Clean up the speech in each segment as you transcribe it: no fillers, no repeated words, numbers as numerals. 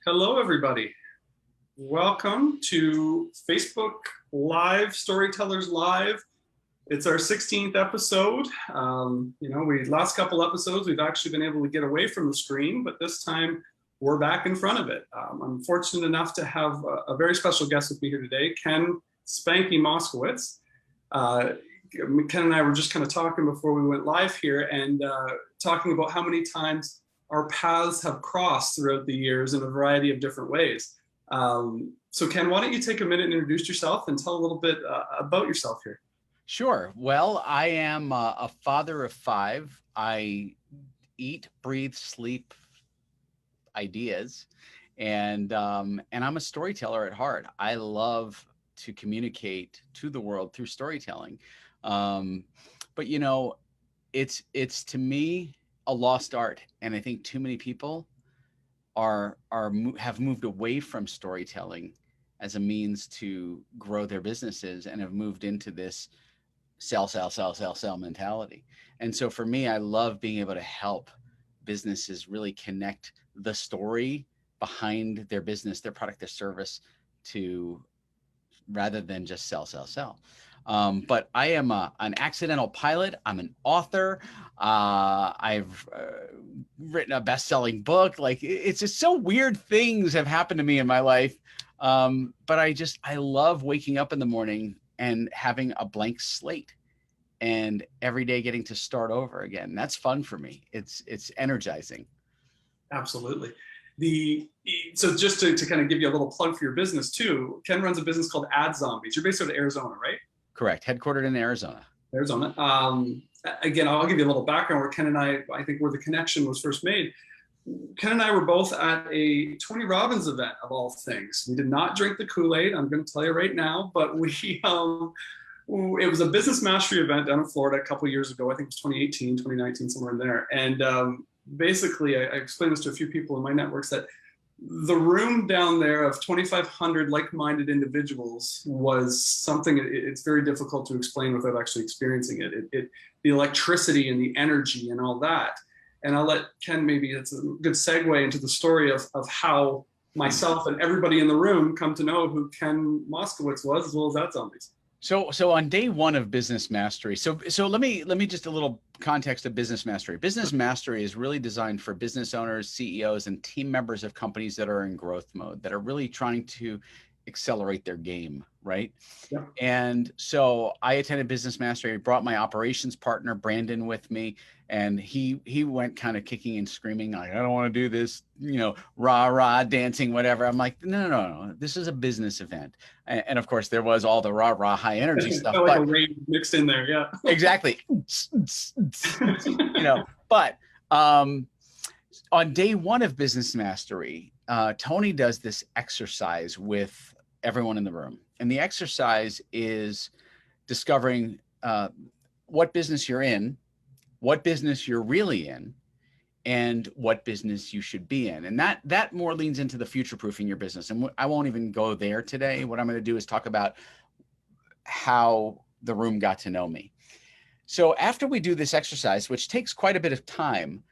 Hello, everybody. Welcome to Facebook Live, Storytellers Live. It's our 16th episode. Last couple episodes, we've actually been able to get away from the screen, but this time we're back in front of it. I'm fortunate enough to have a very special guest with me here today, Ken Spanky Moskowitz. Ken and I were just kind of talking before we went live here and talking about how many times our paths have crossed throughout the years in a variety of different ways. So Ken, why don't you take a minute and introduce yourself and tell a little bit about yourself here? Sure. Well, I am a father of five. I eat, breathe, sleep ideas, and I'm a storyteller at heart. I love to communicate to the world through storytelling. But you know, it's to me a lost art, and I think too many people have moved away from storytelling as a means to grow their businesses and have moved into this sell mentality. And so for me, I love being able to help businesses really connect the story behind their business, their product, their service, to rather than just sell. But I am an accidental pilot. I'm an author. I've written a best-selling book. Like, it's just so weird things have happened to me in my life. But I love waking up in the morning and having a blank slate and every day getting to start over again. That's fun for me. It's energizing. Absolutely. So just to kind of give you a little plug for your business too, Ken runs a business called Ad Zombies. You're based out of Arizona, right? Correct. Headquartered in Arizona. Again, I'll give you a little background where Ken and I think where the connection was first made. Ken and I were both at a Tony Robbins event, of all things. We did not drink the Kool-Aid, I'm going to tell you right now, but it was a business mastery event down in Florida a couple of years ago. I think it was 2018, 2019, somewhere in there. And basically, I explained this to a few people in my networks that the room down there of 2,500 like-minded individuals was something, it's very difficult to explain without actually experiencing it. The electricity and the energy and all that. And I'll let Ken, maybe it's a good segue into the story of how myself and everybody in the room come to know who Ken Moskowitz was, as well as Ad Zombies. So on day one of Business Mastery, so let me just a little context of Business Mastery. Business Mastery is really designed for business owners, CEOs, and team members of companies that are in growth mode, that are really trying to accelerate their game, right? Yeah. And so I attended Business Mastery, brought my operations partner, Brandon, with me, and he went kind of kicking and screaming, like, I don't want to do this, rah, dancing, whatever. I'm like, no. This is a business event. And of course, there was all the rah, high energy stuff. Like a rave mixed in there, yeah. Exactly. But on day one of Business Mastery, Tony does this exercise with everyone in the room. And the exercise is discovering what business you're in, what business you're really in, and what business you should be in. And that more leans into the future-proofing your business. And I won't even go there today. What I'm going to do is talk about how the room got to know me. So after we do this exercise, which takes quite a bit of time,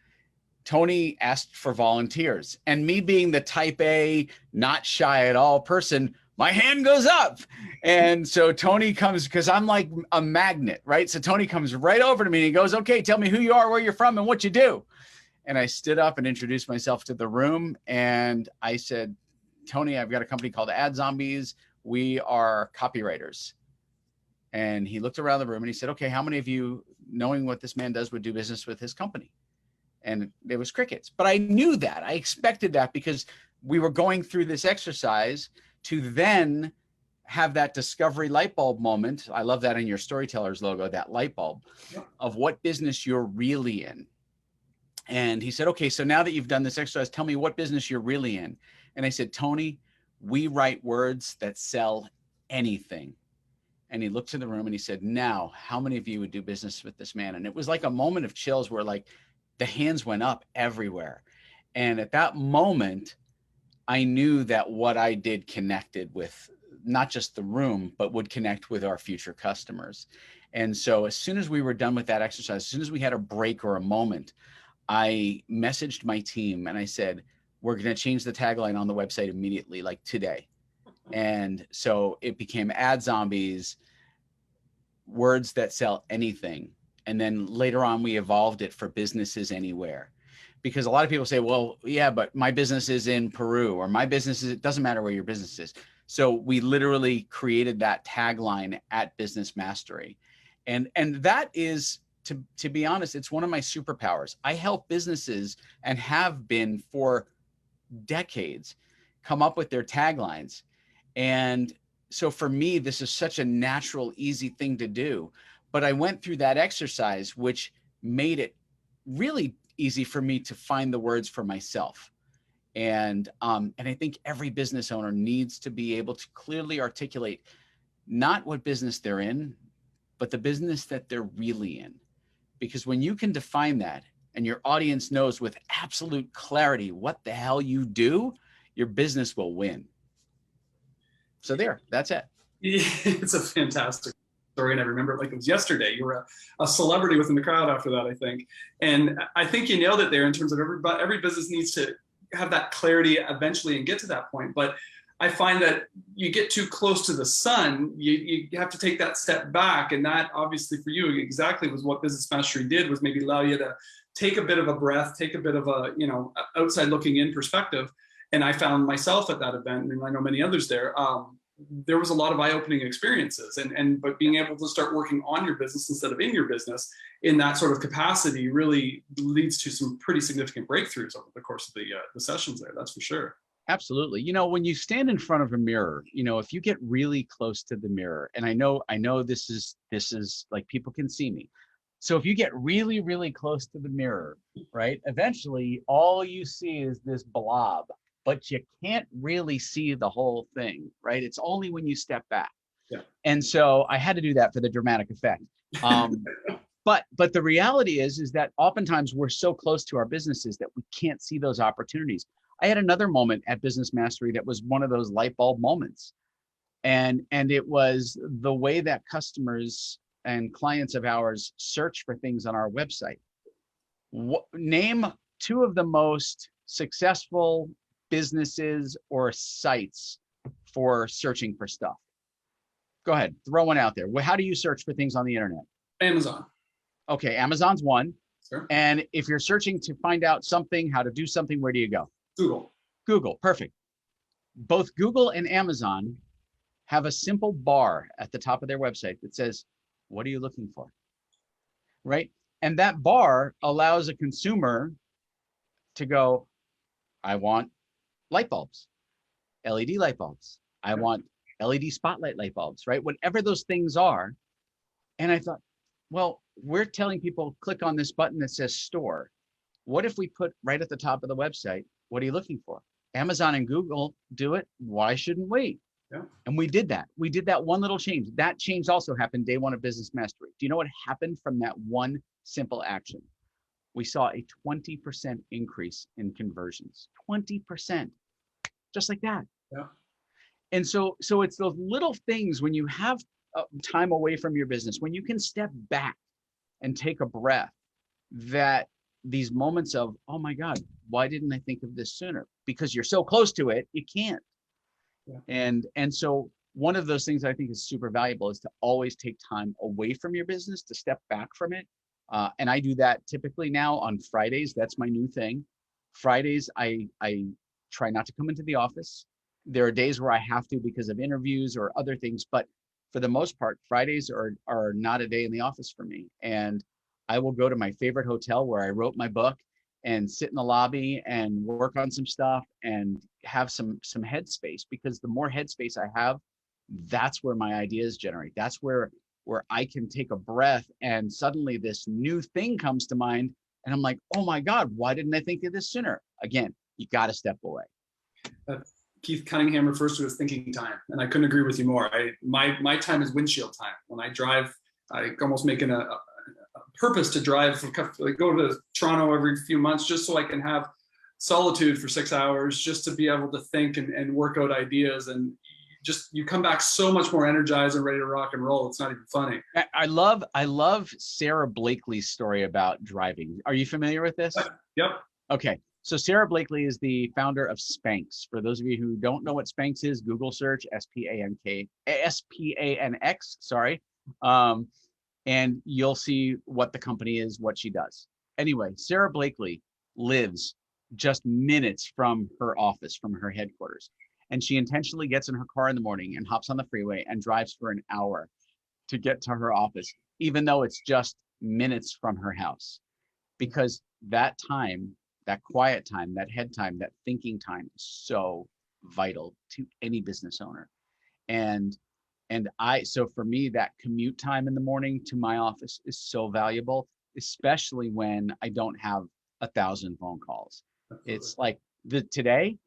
Tony asked for volunteers. And me being the type A, not shy at all person, my hand goes up. And so Tony comes, because I'm like a magnet, right? So Tony comes right over to me and he goes, okay, tell me who you are, where you're from, and what you do. And I stood up and introduced myself to the room. And I said, Tony, I've got a company called Ad Zombies. We are copywriters. And he looked around the room and he said, okay, how many of you, knowing what this man does, would do business with his company? And there was crickets. But I knew that. I expected that because we were going through this exercise to then have that discovery light bulb moment. I love that in your Storytellers logo, that light bulb of what business you're really in. And he said, okay, so now that you've done this exercise, tell me what business you're really in. And I said, Tony, we write words that sell anything. And he looked in the room and he said, now, how many of you would do business with this man? And it was like a moment of chills where like the hands went up everywhere. And at that moment, I knew that what I did connected with not just the room, but would connect with our future customers. And so as soon as we were done with that exercise, as soon as we had a break or a moment, I messaged my team and I said, we're going to change the tagline on the website immediately, like today. And so it became ad zombies, words that sell anything. And then later on, we evolved it for businesses anywhere. Because a lot of people say, well, yeah, but my business is in Peru, or my business is, it doesn't matter where your business is. So we literally created that tagline at Business Mastery. And that is, to be honest, it's one of my superpowers. I help businesses, and have been for decades, come up with their taglines. And so for me, this is such a natural, easy thing to do. But I went through that exercise, which made it really easy for me to find the words for myself. And I think every business owner needs to be able to clearly articulate not what business they're in, but the business that they're really in. Because when you can define that, and your audience knows with absolute clarity what the hell you do, your business will win. So there, that's it. Yeah, it's a fantastic story, and I remember it like it was yesterday. You were a celebrity within the crowd after that, I think. And I think you nailed it there in terms of every business needs to have that clarity eventually and get to that point. But I find that you get too close to the sun, you have to take that step back. And that obviously for you exactly was what Business Mastery did, was maybe allow you to take a bit of a breath, take a bit of a, outside looking in perspective. And I found myself at that event, and I know many others there, there was a lot of eye-opening experiences, but being able to start working on your business instead of in your business in that sort of capacity really leads to some pretty significant breakthroughs over the course of the sessions there. That's for sure. Absolutely. When you stand in front of a mirror, if you get really close to the mirror, and I know this is like, people can see me. So if you get really, really close to the mirror, right, eventually all you see is this blob, but you can't really see the whole thing, right? It's only when you step back. Yeah. And so I had to do that for the dramatic effect. But the reality is that oftentimes we're so close to our businesses that we can't see those opportunities. I had another moment at Business Mastery that was one of those light bulb moments. And it was the way that customers and clients of ours search for things on our website. Name two of the most successful businesses or sites for searching for stuff. Go ahead, throw one out there. How do you search for things on the internet? Amazon. Okay, Amazon's one. Sure. And if you're searching to find out something, how to do something, where do you go? Google. Google, perfect. Both Google and Amazon have a simple bar at the top of their website that says, what are you looking for? Right? And that bar allows a consumer to go, I want light bulbs, LED light bulbs. I want LED spotlight light bulbs, right? Whatever those things are. And I thought, well, we're telling people, click on this button that says store. What if we put right at the top of the website, what are you looking for? Amazon and Google do it. Why shouldn't we? Yeah. And we did that. We did that one little change. That change also happened day one of Business Mastery. Do you know what happened from that one simple action? We saw a 20% increase in conversions. 20%, just like that. Yeah. And so it's those little things when you have time away from your business, when you can step back and take a breath, that these moments of, oh my God, why didn't I think of this sooner? Because you're so close to it, you can't. Yeah. And so one of those things I think is super valuable is to always take time away from your business, to step back from it. And I do that typically now on Fridays. That's my new thing. Fridays, I try not to come into the office. There are days where I have to because of interviews or other things, but for the most part, Fridays are not a day in the office for me. And I will go to my favorite hotel where I wrote my book and sit in the lobby and work on some stuff and have some headspace, because the more headspace I have, that's where my ideas generate. That's where I can take a breath and suddenly this new thing comes to mind. And I'm like, oh my God, why didn't I think of this sooner? Again, you got to step away. Keith Cunningham refers to it as thinking time, and I couldn't agree with you more. My time is windshield time. When I drive, I almost make a purpose to drive, like go to Toronto every few months just so I can have solitude for 6 hours, just to be able to think and work out ideas. And you come back so much more energized and ready to rock and roll. It's not even funny. I love Sarah Blakely's story about driving. Are you familiar with this? Yep. Okay. So Sarah Blakely is the founder of Spanx. For those of you who don't know what Spanx is, Google search SPANX, sorry. And you'll see what the company is, what she does. Anyway, Sarah Blakely lives just minutes from her office, from her headquarters. And she intentionally gets in her car in the morning and hops on the freeway and drives for an hour to get to her office, even though it's just minutes from her house. Because that time, that quiet time, that head time, that thinking time is so vital to any business owner. And so for me, that commute time in the morning to my office is so valuable, especially when I don't have 1,000 phone calls. Absolutely. It's like today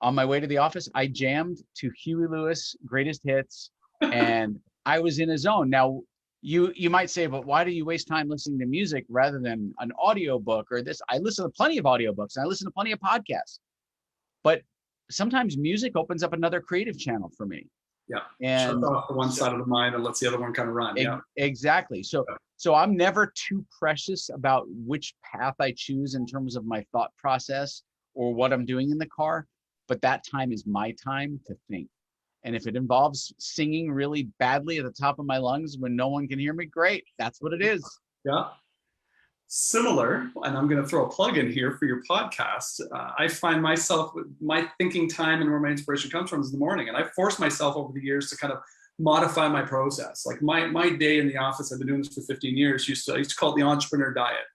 on my way to the office, I jammed to Huey Lewis greatest hits and I was in a zone. Now you might say, but why do you waste time listening to music rather than an audiobook or this? I listen to plenty of audiobooks and I listen to plenty of podcasts, but sometimes music opens up another creative channel for me. Yeah. And shut off the one side of the mind and lets the other one kind of run. Yeah. Exactly. So I'm never too precious about which path I choose in terms of my thought process or what I'm doing in the car, but that time is my time to think. And if it involves singing really badly at the top of my lungs when no one can hear me, great. That's what it is. Yeah. Similar, and I'm going to throw a plug in here for your podcast. I find myself, my thinking time and where my inspiration comes from is in the morning. And I forced myself over the years to kind of modify my process. Like my day in the office, I've been doing this for 15 years, I used to call it the entrepreneur diet.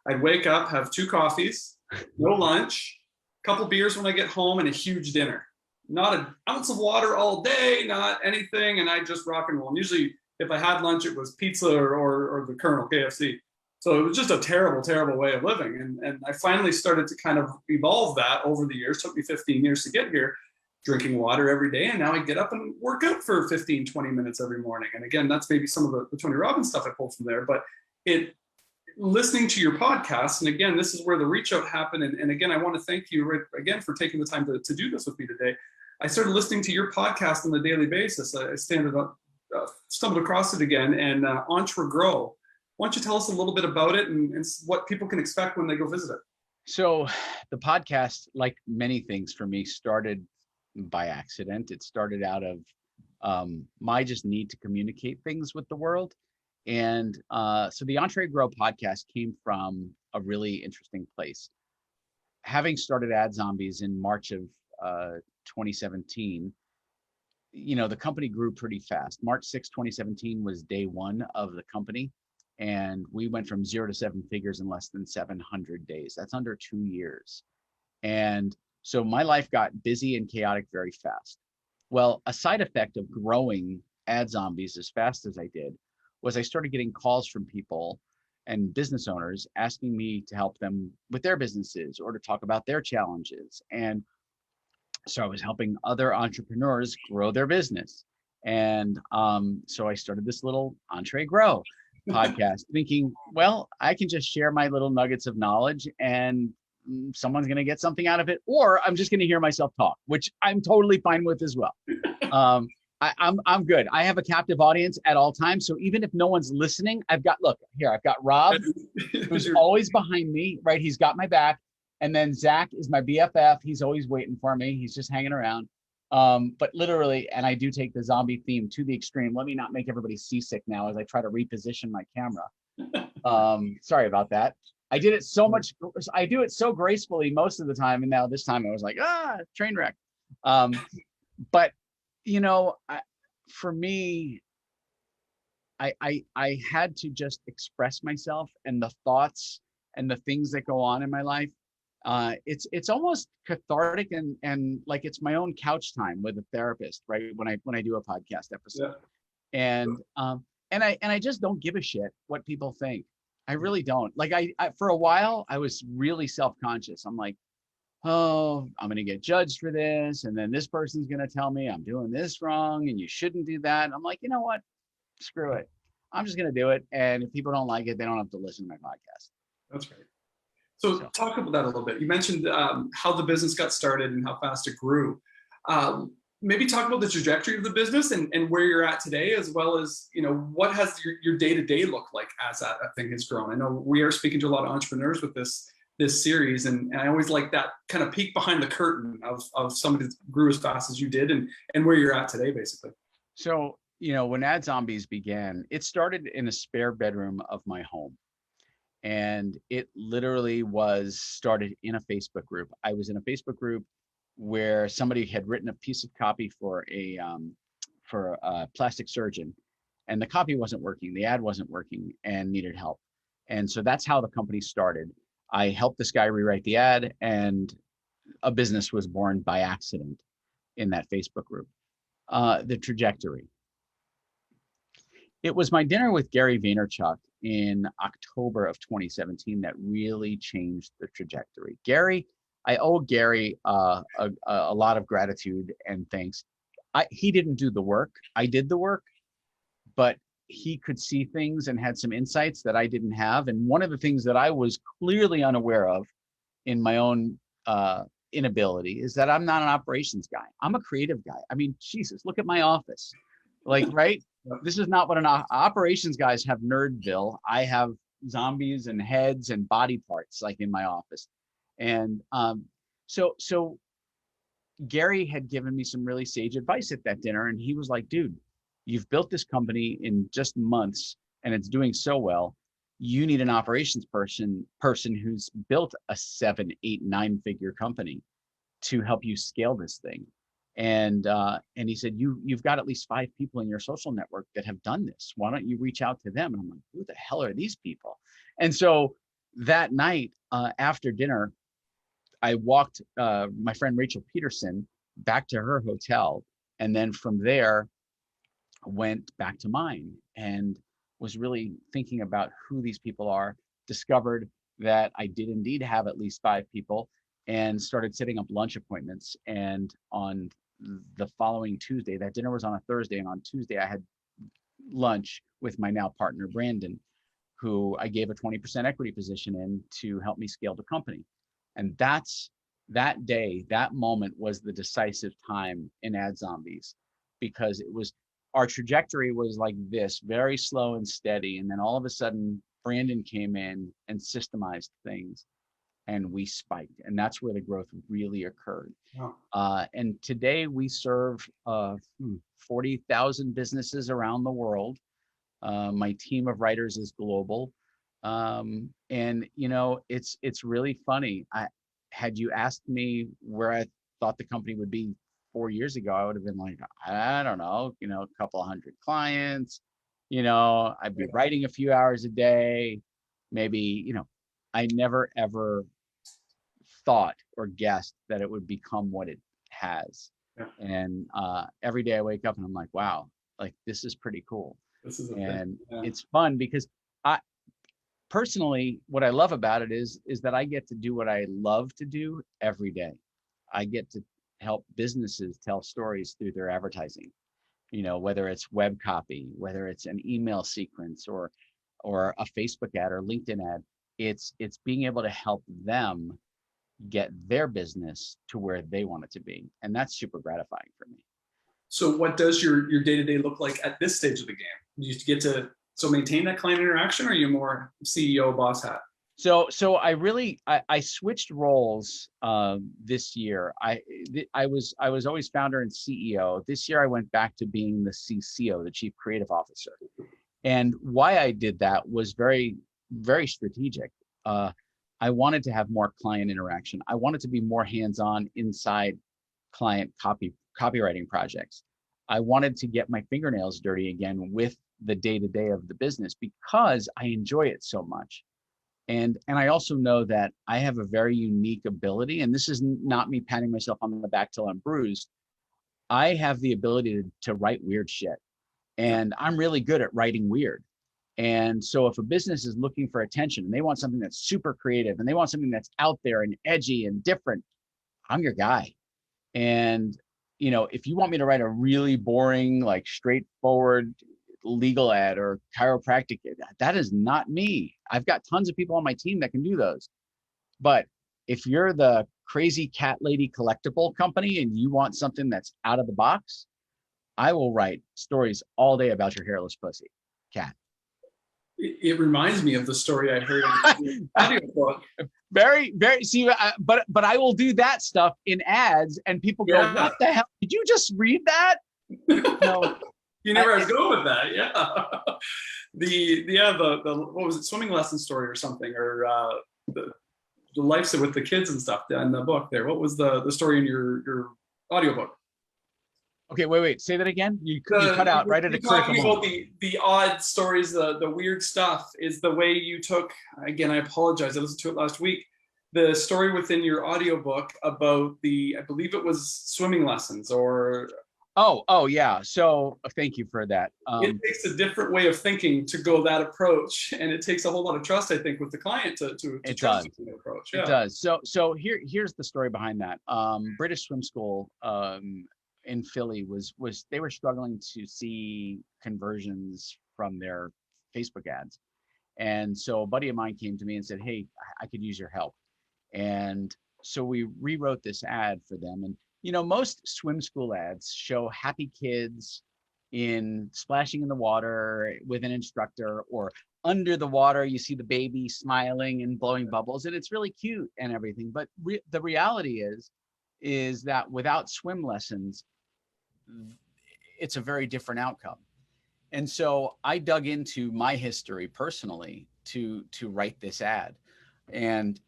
I'd wake up, have 2 coffees, no lunch, a couple beers when I get home, and a huge dinner. Not an ounce of water all day, not anything, and I just rock and roll. And usually, if I had lunch, it was pizza or the Colonel, KFC. So it was just a terrible, terrible way of living. And I finally started to kind of evolve that over the years. It took me 15 years to get here, drinking water every day. And now I get up and work out for 15, 20 minutes every morning. And again, that's maybe some of the Tony Robbins stuff I pulled from there. But listening to your podcast, and again, this is where the reach out happened. And again, I want to thank you again for taking the time to do this with me today. I started listening to your podcast on a daily basis. I stumbled across it again, and Entre Grow. Why don't you tell us a little bit about it and what people can expect when they go visit it? So the podcast, like many things for me, started by accident. It started out of my just need to communicate things with the world. And so the Entre Grow podcast came from a really interesting place. Having started Ad Zombies in March of 2017, the company grew pretty fast. March 6, 2017 was day one of the company. And we went from 0 to 7 figures in less than 700 days. That's under 2 years. And so my life got busy and chaotic very fast. Well, a side effect of growing Ad Zombies as fast as I did was I started getting calls from people and business owners asking me to help them with their businesses or to talk about their challenges. And so I was helping other entrepreneurs grow their business. And so I started this little Entre Grow podcast thinking, well, I can just share my little nuggets of knowledge and someone's going to get something out of it, or I'm just going to hear myself talk, which I'm totally fine with as well. I'm good. I have a captive audience at all times. So even if no one's listening, I've got Rob, who's always behind me, right? He's got my back. And then Zach is my BFF. He's always waiting for me. He's just hanging around. But literally, and I do take the zombie theme to the extreme. Let me not make everybody seasick now as I try to reposition my camera. Sorry about that. I do it so gracefully most of the time. And now this time I was like, train wreck. But for me, I had to just express myself and the thoughts and the things that go on in my life. It's almost cathartic and like it's my own couch time with a therapist, right? When I do a podcast episode, yeah. And I just don't give a shit what people think. I really don't. Like I for a while I was really self-conscious. I'm like, oh, I'm gonna get judged for this, and then this person's gonna tell me I'm doing this wrong and you shouldn't do that. And I'm like, you know what? Screw it. I'm just gonna do it. And if people don't like it, they don't have to listen to my podcast. That's right. So talk about that a little bit. You mentioned how the business got started and how fast it grew. Maybe talk about the trajectory of the business and where you're at today, as well as, what has your day-to-day look like as that thing has grown. I know we are speaking to a lot of entrepreneurs with this this series, and I always like that kind of peek behind the curtain of somebody that grew as fast as you did, and where you're at today, basically. So, when Ad Zombies began, it started in a spare bedroom of my home. And it literally was started in a Facebook group. I was in a Facebook group where somebody had written a piece of copy for a plastic surgeon, and the copy wasn't working, the ad wasn't working, and needed help. And so that's how the company started. I helped this guy rewrite the ad, and a business was born by accident in that Facebook group. The trajectory. It was my dinner with Gary Vaynerchuk in October of 2017 that really changed the trajectory. I owe Gary a lot of gratitude and thanks. He didn't do the work. I did the work, but he could see things and had some insights that I didn't have. And one of the things that I was clearly unaware of in my own inability is that I'm not an operations guy. I'm a creative guy. I mean, Jesus, look at my office. Like, right? This is not what operations guys have. Nerdville. I have zombies and heads and body parts like in my office. And so Gary had given me some really sage advice at that dinner, and he was like, dude, you've built this company in just months and it's doing so well. You need an operations person who's built a 7, 8, 9-figure company to help you scale this thing. And he said, you've got at least 5 people in your social network that have done this. Why don't you reach out to them? And I'm like, who the hell are these people? And so that night after dinner, I walked my friend Rachel Peterson back to her hotel. And then from there, went back to mine and was really thinking about who these people are, discovered that I did indeed have at least 5 people, and started setting up lunch appointments. And on the following Tuesday, that dinner was on a Thursday, and on Tuesday I had lunch with my now partner, Brandon, who I gave a 20% equity position in to help me scale the company. And that day, that moment was the decisive time in Ad Zombies, because our trajectory was like this, very slow and steady. And then all of a sudden, Brandon came in and systemized things, and we spiked. And that's where the growth really occurred. Wow. And today we serve 40,000 businesses around the world. My team of writers is global. And it's really funny. Had you asked me where I thought the company would be 4 years ago, I would have been like, I don't know, a couple of hundred clients, I'd be writing a few hours a day, maybe, I never ever thought or guessed that it would become what it has. Yeah. And every day I wake up and I'm like, wow, like this is pretty cool. This is It's fun because personally, what I love about it is that I get to do what I love to do every day. I get to help businesses tell stories through their advertising, whether it's web copy, whether it's an email sequence or a Facebook ad or LinkedIn ad. It's being able to help them get their business to where they want it to be. And that's super gratifying for me. So what does your day-to-day look like at this stage of the game? Do you get to maintain that client interaction, or are you more CEO boss hat? So I switched roles this year. I was always founder and CEO. This year I went back to being the CCO, the Chief Creative Officer. And why I did that was very, very strategic. I wanted to have more client interaction. I wanted to be more hands-on inside client copywriting projects. I wanted to get my fingernails dirty again with the day-to-day of the business because I enjoy it so much. And I also know that I have a very unique ability, and this is not me patting myself on the back till I'm bruised. I have the ability to write weird shit, and I'm really good at writing weird. And so if a business is looking for attention and they want something that's super creative and they want something that's out there and edgy and different, I'm your guy. And, if you want me to write a really boring, like straightforward legal ad or chiropractic, that is not me. I've got tons of people on my team that can do those. But if you're the crazy cat lady collectible company and you want something that's out of the box, I will write stories all day about your hairless pussy, cat. It reminds me of the story I heard in the audiobook. Very. See, but I will do that stuff in ads, and people go, Yeah. "What the hell? Did you just read that?" No, You knew where I was going with that. Yeah. The what was it, swimming lesson story or something, or the life with the kids and stuff in the book there. What was the story in your audiobook? Okay, wait. Say that again. You cut out right at a critical moment. About the odd stories, the weird stuff is the way you took, again, I apologize, I listened to it last week, the story within your audiobook about I believe it was swimming lessons or... Oh yeah. So thank you for that. It takes a different way of thinking to go that approach, and it takes a whole lot of trust, I think, with the client to trust the approach. Yeah. It does. So here's the story behind that. British Swim School in Philly was they were struggling to see conversions from their Facebook ads, and so a buddy of mine came to me and said, "Hey, I could use your help," and so we rewrote this ad for them. And most swim school ads show happy kids in splashing in the water with an instructor, or under the water, you see the baby smiling and blowing bubbles, and it's really cute and everything. But the reality is that without swim lessons, it's a very different outcome. And so I dug into my history personally to write this ad. And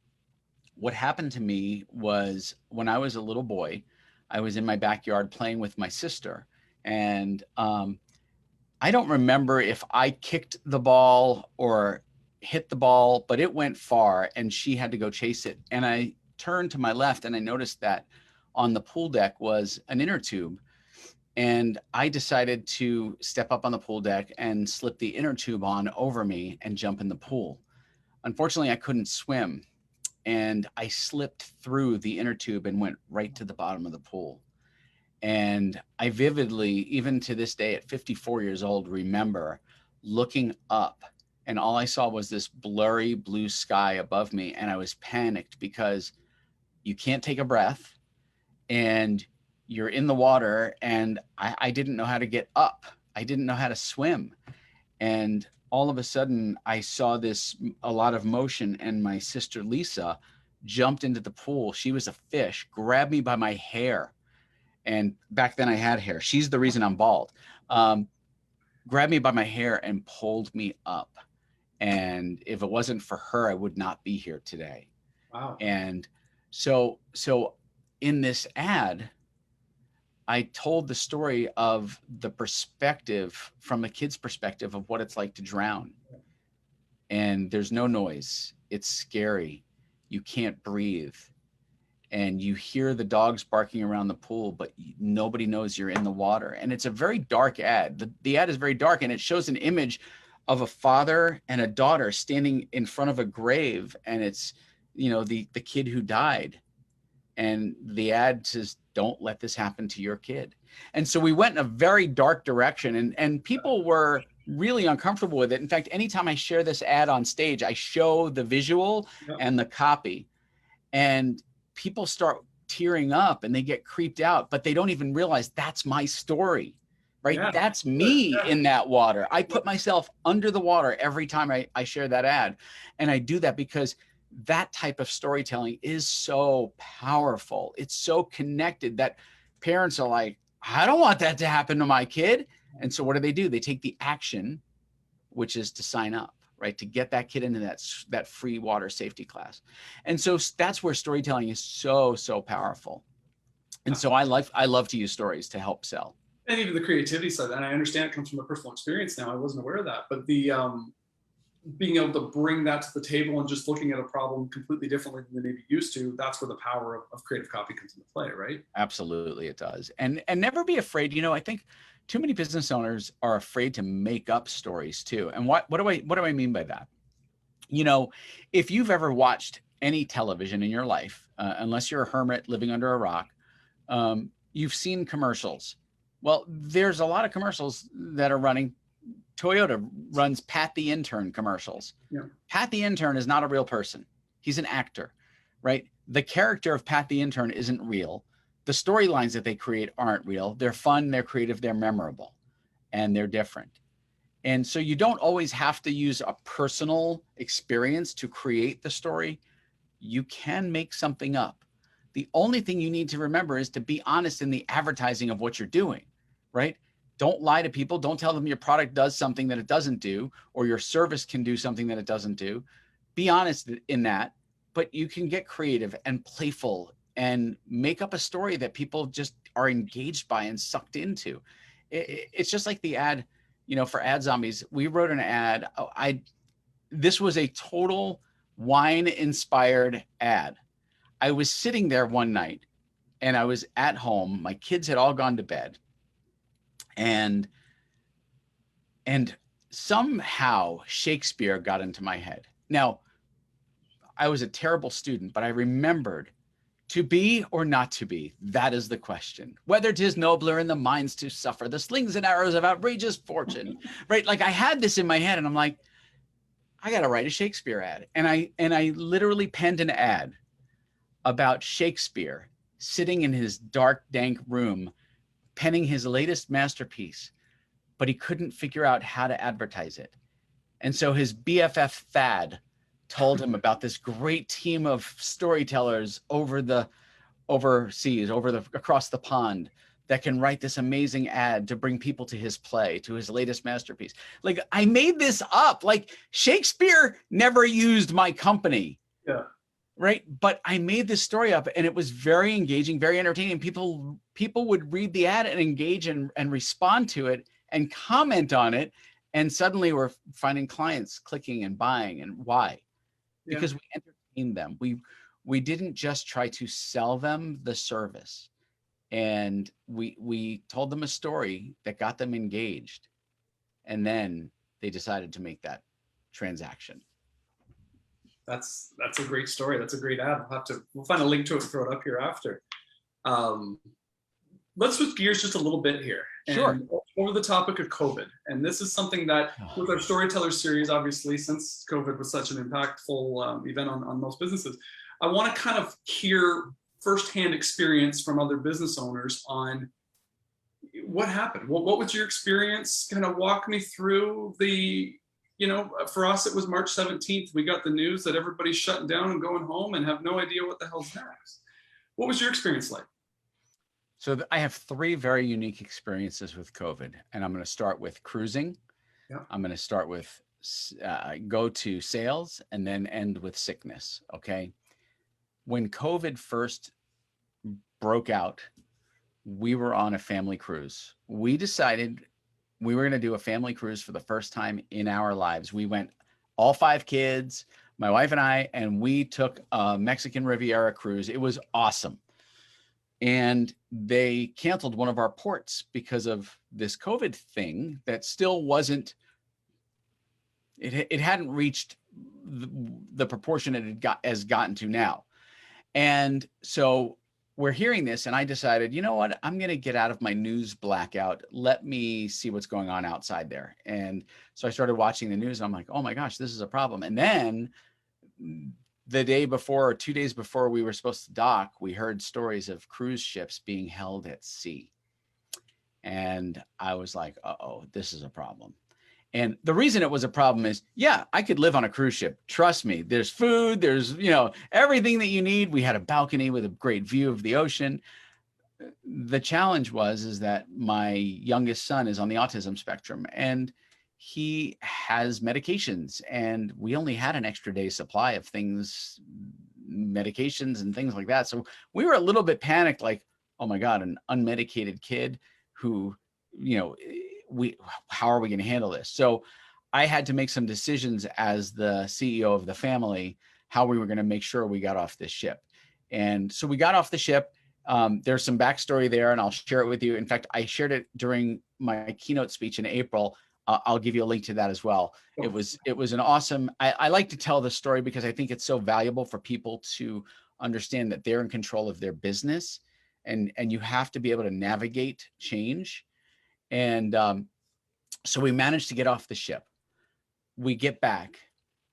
what happened to me was, when I was a little boy, I was in my backyard playing with my sister, and I don't remember if I kicked the ball or hit the ball, but it went far and she had to go chase it. And I turned to my left and I noticed that on the pool deck was an inner tube. And I decided to step up on the pool deck and slip the inner tube on over me and jump in the pool. Unfortunately, I couldn't swim, and I slipped through the inner tube and went right to the bottom of the pool. And I vividly, even to this day at 54 years old, remember looking up, and all I saw was this blurry blue sky above me. And I was panicked because you can't take a breath and you're in the water, and I didn't know how to get up. I didn't know how to swim. And all of a sudden I saw a lot of motion, and my sister Lisa jumped into the pool. She was a fish, grabbed me by my hair. And back then I had hair. She's the reason I'm bald. Grabbed me by my hair and pulled me up. And if it wasn't for her, I would not be here today. Wow. And so in this ad, I told the story of the perspective, from a kid's perspective, of what it's like to drown. And there's no noise. It's scary. You can't breathe. And you hear the dogs barking around the pool, but nobody knows you're in the water. And it's a very dark ad. The ad is very dark, and it shows an image of a father and a daughter standing in front of a grave. And it's, the kid who died. And the ad says, "Don't let this happen to your kid." And so we went in a very dark direction, and people were really uncomfortable with it. In fact, anytime I share this ad on stage, I show the visual and the copy, and people start tearing up and they get creeped out, but they don't even realize that's my story, right? Yeah. That's me in that water. I put myself under the water every time I share that ad. And I do that because that type of storytelling is so powerful. It's so connected that parents are like, "I don't want that to happen to my kid." And so what do? They take the action, which is to sign up, right? To get that kid into that free water safety class. And so that's where storytelling is so powerful. And so I love to use stories to help sell. And even the creativity side, and I understand it comes from a personal experience now. I wasn't aware of that, but the being able to bring that to the table and just looking at a problem completely differently than they may be used to, that's where the power of creative copy comes into play, right? Absolutely, it does. And never be afraid. I think too many business owners are afraid to make up stories too. And what do I mean by that? If you've ever watched any television in your life, unless you're a hermit living under a rock, you've seen commercials. Well, there's a lot of commercials that are running. Toyota runs Pat the Intern commercials. Yeah. Pat the Intern is not a real person. He's an actor, right? The character of Pat the Intern isn't real. The storylines that they create aren't real. They're fun, they're creative, they're memorable, and they're different. And so you don't always have to use a personal experience to create the story. You can make something up. The only thing you need to remember is to be honest in the advertising of what you're doing, right? Don't lie to people. Don't tell them your product does something that it doesn't do, or your service can do something that it doesn't do. Be honest in that, but you can get creative and playful and make up a story that people just are engaged by and sucked into. It's just like the ad, for Ad Zombies. We wrote an ad. This was a total wine inspired ad. I was sitting there one night and I was at home. My kids had all gone to bed. And somehow Shakespeare got into my head. Now, I was a terrible student, but I remembered, to be or not to be, that is the question. Whether 'tis nobler in the minds to suffer the slings and arrows of outrageous fortune, right? Like I had this in my head and I'm like, I got to write a Shakespeare ad. And I literally penned an ad about Shakespeare sitting in his dark, dank room, penning his latest masterpiece, but he couldn't figure out how to advertise it. And so his BFF Thad told him about this great team of storytellers across the pond that can write this amazing ad to bring people to his play, to his latest masterpiece. Like I made this up. Like Shakespeare never used my company. Yeah. Right. But I made this story up and it was very engaging, very entertaining. People would read the ad and engage and respond to it and comment on it. And suddenly we're finding clients clicking and buying. And why? Because we entertained them. We didn't just try to sell them the service. And we told them a story that got them engaged. And then they decided to make that transaction. That's a great story. That's a great ad. We'll find a link to it and throw it up here after. Let's switch gears just a little bit here. Sure. Over the topic of COVID. And this is something that with our Storytellers series, obviously, since COVID was such an impactful event on most businesses, I want to kind of hear firsthand experience from other business owners on what happened. What was your experience? Kind of walk me through for us, it was March 17th. We got the news that everybody's shutting down and going home and have no idea what the hell's next. What was your experience like? So I have 3 very unique experiences with COVID, and I'm going to start with cruising. Yeah. I'm going to start with go to sales and then end with sickness. Okay. When COVID first broke out, we were on a family cruise. We decided we were going to do a family cruise for the first time in our lives. We went, all 5 kids, my wife and I, and we took a Mexican Riviera cruise. It was awesome. And they canceled one of our ports because of this COVID thing that still wasn't, it hadn't reached the proportion it has gotten to now. And so we're hearing this and I decided, you know what, I'm going to get out of my news blackout. Let me see what's going on outside there. And so I started watching the news and I'm like, oh my gosh, this is a problem. And then the day before or 2 days before we were supposed to dock, we heard stories of cruise ships being held at sea. And I was like, uh-oh, this is a problem. And the reason it was a problem is, yeah, I could live on a cruise ship. Trust me, there's food, there's, everything that you need. We had a balcony with a great view of the ocean. The challenge is that my youngest son is on the autism spectrum and he has medications and we only had an extra day's supply of things, medications and things like that. So we were a little bit panicked, like, oh my God, an unmedicated kid who, how are we going to handle this? So I had to make some decisions as the CEO of the family, how we were going to make sure we got off this ship. And so we got off the ship. There's some backstory there and I'll share it with you. In fact, I shared it during my keynote speech in April. I'll give you a link to that as well. It was an awesome, I like to tell the story because I think it's so valuable for people to understand that they're in control of their business and you have to be able to navigate change. And so we managed to get off the ship. We get back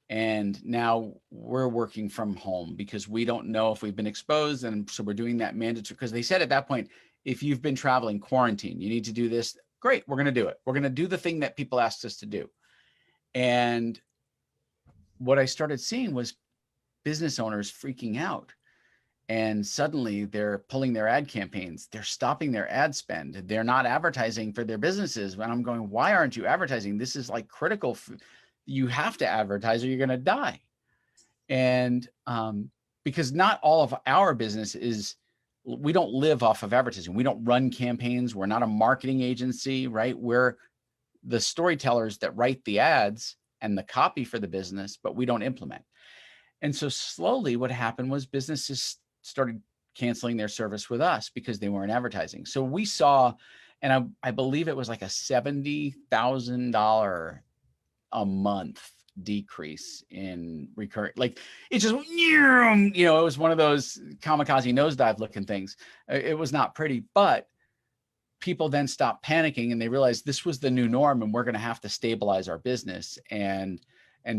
and now we're working from home because we don't know if we've been exposed. And so we're doing that mandatory because they said at that point, if you've been traveling, quarantine, you need to do this great, we're going to do it. We're going to do the thing that people asked us to do. And what I started seeing was business owners freaking out. And suddenly they're pulling their ad campaigns. They're stopping their ad spend. They're not advertising for their businesses. And I'm going, why aren't you advertising? This is like critical. You have to advertise or you're going to die. And because not all of our business is, we don't live off of advertising. We don't run campaigns. We're not a marketing agency, right? We're the storytellers that write the ads and the copy for the business, but we don't implement. And so slowly what happened was businesses started canceling their service with us because they weren't advertising. So we saw, and I believe it was like a $70,000 a month decrease in recurring, like it just, it was one of those kamikaze nosedive looking things. It was not pretty, but people then stopped panicking and they realized this was the new norm and we're going to have to stabilize our business and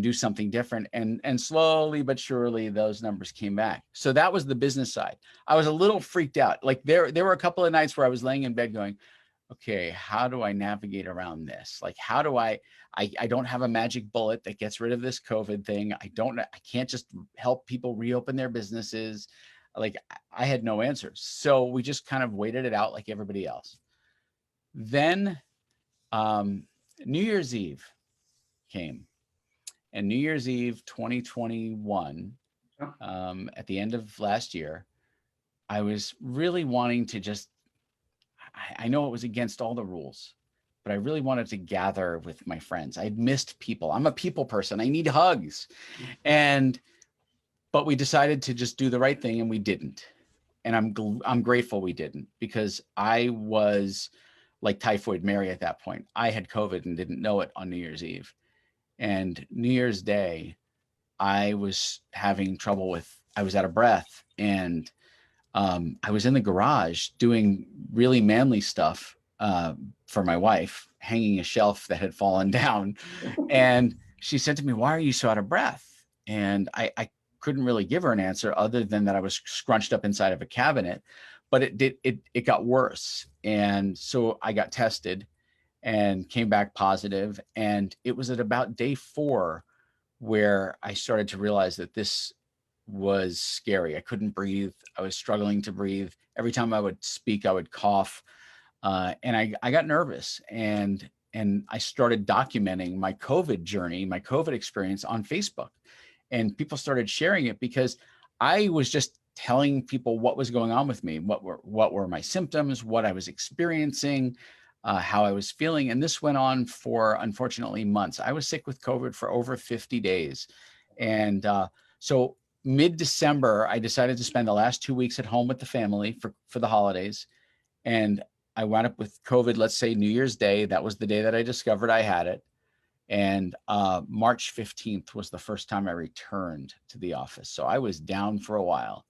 do something different. And slowly but surely those numbers came back. So that was the business side. I was a little freaked out. Like there were a couple of nights where I was laying in bed going, okay, how do I navigate around this? Like, how do I don't have a magic bullet that gets rid of this COVID thing. I can't just help people reopen their businesses. Like I had no answers. So we just kind of waited it out like everybody else. Then New Year's Eve came. And New Year's Eve 2021, at the end of last year, I was really wanting to just, I know it was against all the rules, but I really wanted to gather with my friends. I'd missed people. I'm a people person. I need hugs. But we decided to just do the right thing and we didn't. And I'm grateful we didn't, because I was like Typhoid Mary at that point. I had COVID and didn't know it on New Year's Eve. And New Year's Day, I was having trouble I was out of breath, and I was in the garage doing really manly stuff for my wife, hanging a shelf that had fallen down. And she said to me, "Why are you so out of breath?" And I couldn't really give her an answer other than that I was scrunched up inside of a cabinet, but it got worse. And so I got tested and came back positive. And it was at about day 4 where I started to realize that this was scary. I couldn't breathe. I was struggling to breathe. Every time I would speak, I would cough. And I got nervous, and I started documenting my COVID journey, my COVID experience on Facebook. And people started sharing it because I was just telling people what was going on with me, what were my symptoms, what I was experiencing, how I was feeling. And this went on for, unfortunately, months. I was sick with COVID for over 50 days. And so mid-December, I decided to spend the last 2 weeks at home with the family for the holidays. And I wound up with COVID, let's say New Year's Day. That was the day that I discovered I had it. And March 15th was the first time I returned to the office. So I was down for a while.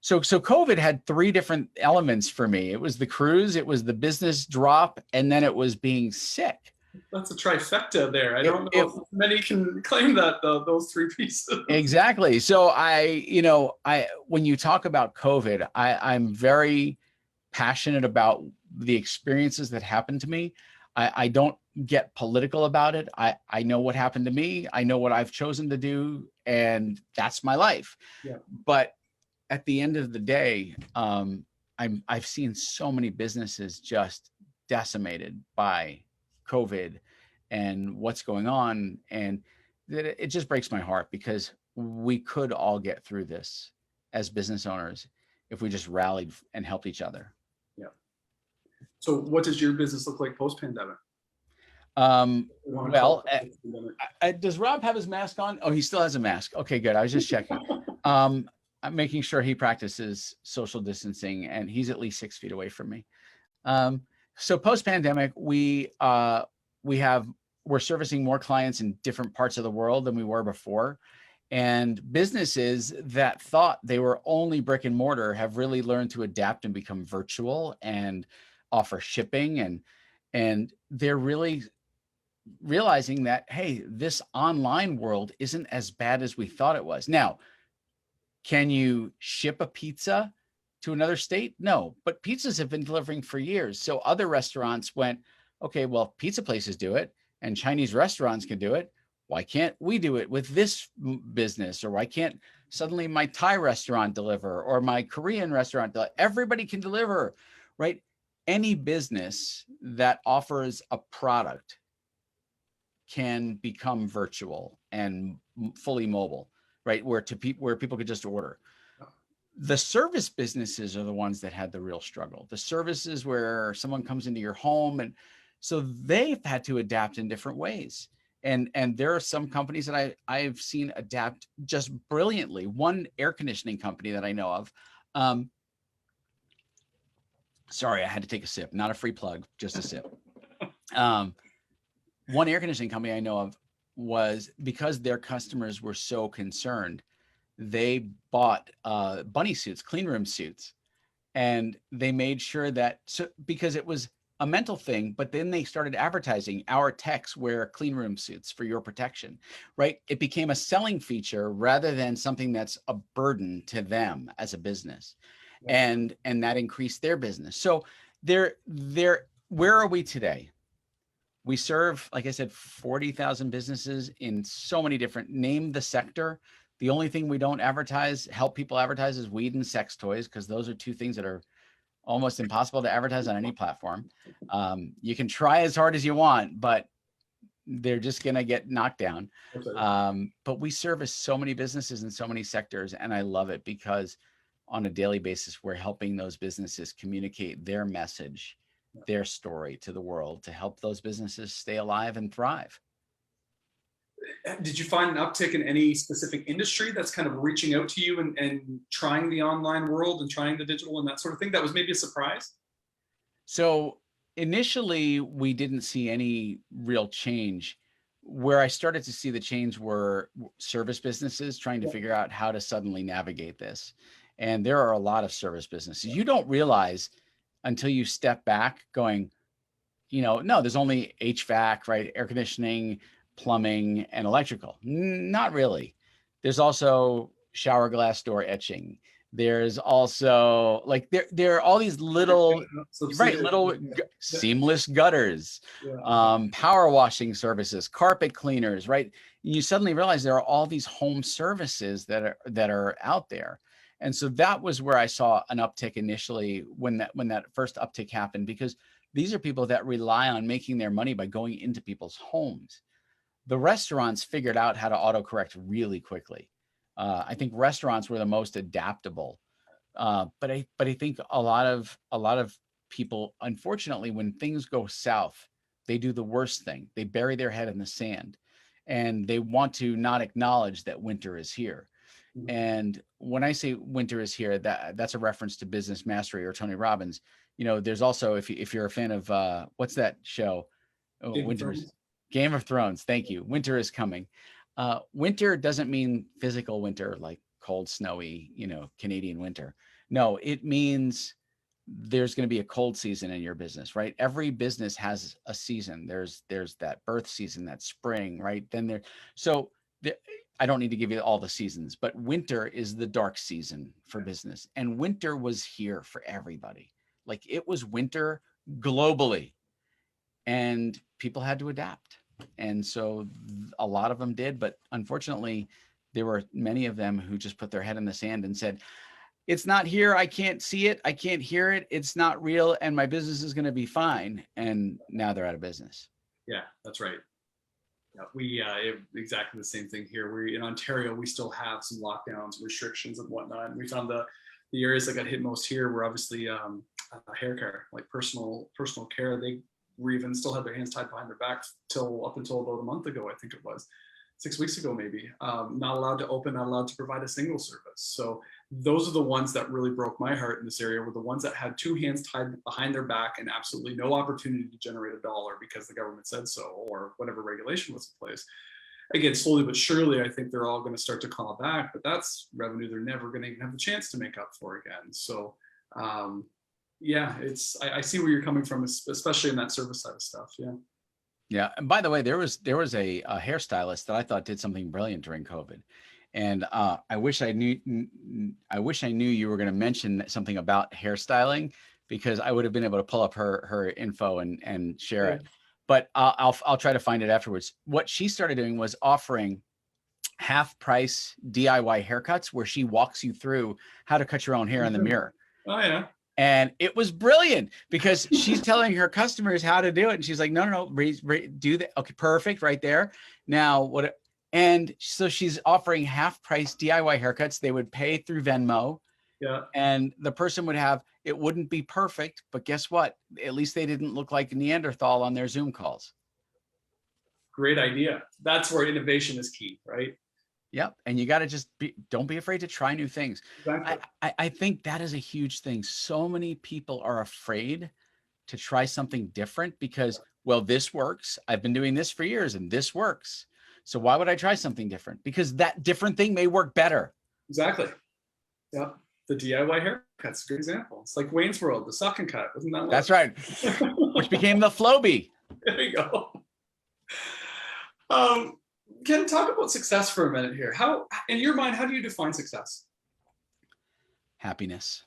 So COVID had 3 different elements for me. It was the cruise, it was the business drop, and then it was being sick. That's a trifecta there. I don't know if many can claim that, those 3 pieces. Exactly. So when you talk about COVID, I'm very passionate about the experiences that happened to me. I don't get political about it. I know what happened to me. I know what I've chosen to do, and that's my life. Yeah. But at the end of the day, I've seen so many businesses just decimated by COVID and what's going on, and that it just breaks my heart, because we could all get through this as business owners if we just rallied and helped each other. Yeah. So what does your business look like post-pandemic? Does Rob have his mask on? Oh, he still has a mask. Okay, good. I was just checking. I'm making sure he practices social distancing, and he's at least 6 feet away from me. So post-pandemic, we're servicing more clients in different parts of the world than we were before. And businesses that thought they were only brick and mortar have really learned to adapt and become virtual and offer shipping. And they're really realizing that, hey, this online world isn't as bad as we thought it was. Now, can you ship a pizza to another state? No, but pizzas have been delivering for years. So other restaurants went, okay, well, pizza places do it and Chinese restaurants can do it. Why can't we do it with this business? Or why can't suddenly my Thai restaurant deliver or my Korean restaurant? Everybody can deliver, right? Any business that offers a product can become virtual and fully mobile, right? Where people could just order. The service businesses are the ones that had the real struggle. The services where someone comes into your home, and so they've had to adapt in different ways. And there are some companies that I've seen adapt just brilliantly. One air conditioning company that I know of, sorry, I had to take a sip, not a free plug, just a sip. One air conditioning company I know of was, because their customers were so concerned, they bought bunny suits, clean room suits, and they made sure that, so because it was a mental thing, but then they started advertising, our techs wear clean room suits for your protection, right? It became a selling feature rather than something that's a burden to them as a business. Yeah. And that increased their business. So where are we today? We serve, like I said, 40,000 businesses in so many different, name the sector. The only thing we don't help people advertise is weed and sex toys, because those are two things that are almost impossible to advertise on any platform. You can try as hard as you want, but they're just going to get knocked down. Okay. But we service so many businesses in so many sectors, and I love it because on a daily basis, we're helping those businesses communicate their message, their story to the world to help those businesses stay alive and thrive. Did you find an uptick in any specific industry that's kind of reaching out to you and trying the online world and trying the digital and that sort of thing? That was maybe a surprise? So initially, we didn't see any real change. Where I started to see the change were service businesses trying to figure out how to suddenly navigate this. And there are a lot of service businesses. You don't realize until you step back going, no, there's only HVAC, right? Air conditioning, plumbing, and electrical. Not really. There's also shower glass door etching. There's also like there are all these little seamless gutters, power washing services, carpet cleaners, right? You suddenly realize there are all these home services that are out there. And so that was where I saw an uptick initially when that first uptick happened, because these are people that rely on making their money by going into people's homes. The restaurants figured out how to autocorrect really quickly. I think restaurants were the most adaptable, but I think a lot of people, unfortunately, when things go south, they do the worst thing. They bury their head in the sand, and they want to not acknowledge that winter is here. And when I say winter is here, that's a reference to Business Mastery or Tony Robbins. There's also, if you're a fan of what's that show? Game of Thrones. Thank you. Winter is coming. Winter doesn't mean physical winter, like cold, snowy, Canadian winter. No, it means there's going to be a cold season in your business, right? Every business has a season. There's that birth season, that spring, right? Then I don't need to give you all the seasons, but winter is the dark season for business. And winter was here for everybody. Like, it was winter globally, and people had to adapt. And so a lot of them did, but unfortunately, there were many of them who just put their head in the sand and said, it's not here. I can't see it. I can't hear it. It's not real. And my business is going to be fine. And now they're out of business. Yeah, that's right. Yeah, we exactly the same thing here. We're in Ontario. We still have some lockdowns, restrictions, and whatnot. And we found the areas that got hit most here were obviously hair care, like personal care. They were even still had their hands tied behind their back up until about a month ago. I think it was 6 weeks ago, maybe. Not allowed to open, not allowed to provide a single service. So those are the ones that really broke my heart in this area, were the ones that had two hands tied behind their back and absolutely no opportunity to generate a dollar because the government said so, or whatever regulation was in place. Again, slowly but surely, I think they're all going to start to call back, but that's revenue they're never going to even have the chance to make up for again. So yeah, I see where you're coming from, especially in that service side of stuff. Yeah. Yeah. And by the way, there was a hairstylist that I thought did something brilliant during COVID. And I wish I knew you were going to mention something about hairstyling, because I would have been able to pull up her info and share it. But I'll try to find it afterwards. What she started doing was offering half price DIY haircuts, where she walks you through how to cut your own hair in the mirror. Oh yeah. And it was brilliant, because she's telling her customers how to do it. And she's like, no, do that. Okay, perfect. Right there. Now what? And so she's offering half price DIY haircuts. They would pay through Venmo. Yeah. And the person would have, it wouldn't be perfect, but guess what? At least they didn't look like Neanderthal on their Zoom calls. Great idea. That's where innovation is key, right? Yep. And you got to don't be afraid to try new things. Exactly. I think that is a huge thing. So many people are afraid to try something different because, well, this works. I've been doing this for years and this works. So why would I try something different? Because that different thing may work better. Exactly. Yep. The DIY haircut's a good example. It's like Wayne's World, the suck and cut. Wasn't that one? That's right. Which became the Flowbee. There you go. Ken, talk about success for a minute here. How, in your mind, how do you define success? Happiness.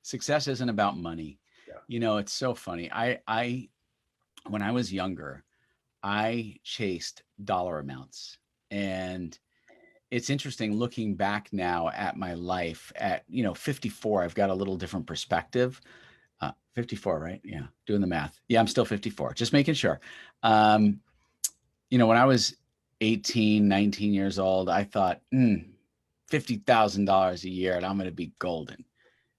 Success isn't about money. Yeah. You know, it's so funny. I when I was younger, I chased dollar amounts. And it's interesting looking back now at my life at, 54, I've got a little different perspective. 54, right? Yeah. Doing the math. Yeah. I'm still 54, just making sure. When I was 18, 19 years old, I thought, $50,000 a year and I'm going to be golden.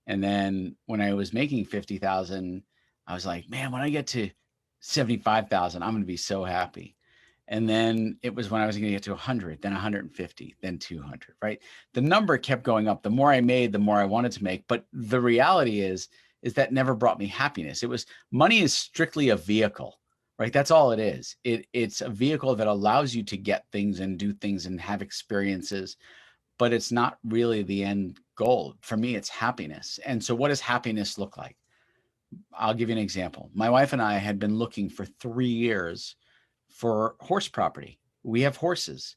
And then when I was making 50,000, I was like, man, when I get to 75,000, I'm going to be so happy. And then it was when I was going to get to 100, then 150, then 200, right? The number kept going up. The more I made, the more I wanted to make. But the reality is that never brought me happiness. Money is strictly a vehicle, right? That's all it is. It's a vehicle that allows you to get things and do things and have experiences, but it's not really the end goal. For me, it's happiness. And so what does happiness look like? I'll give you an example. My wife and I had been looking for 3 years for horse property. We have horses,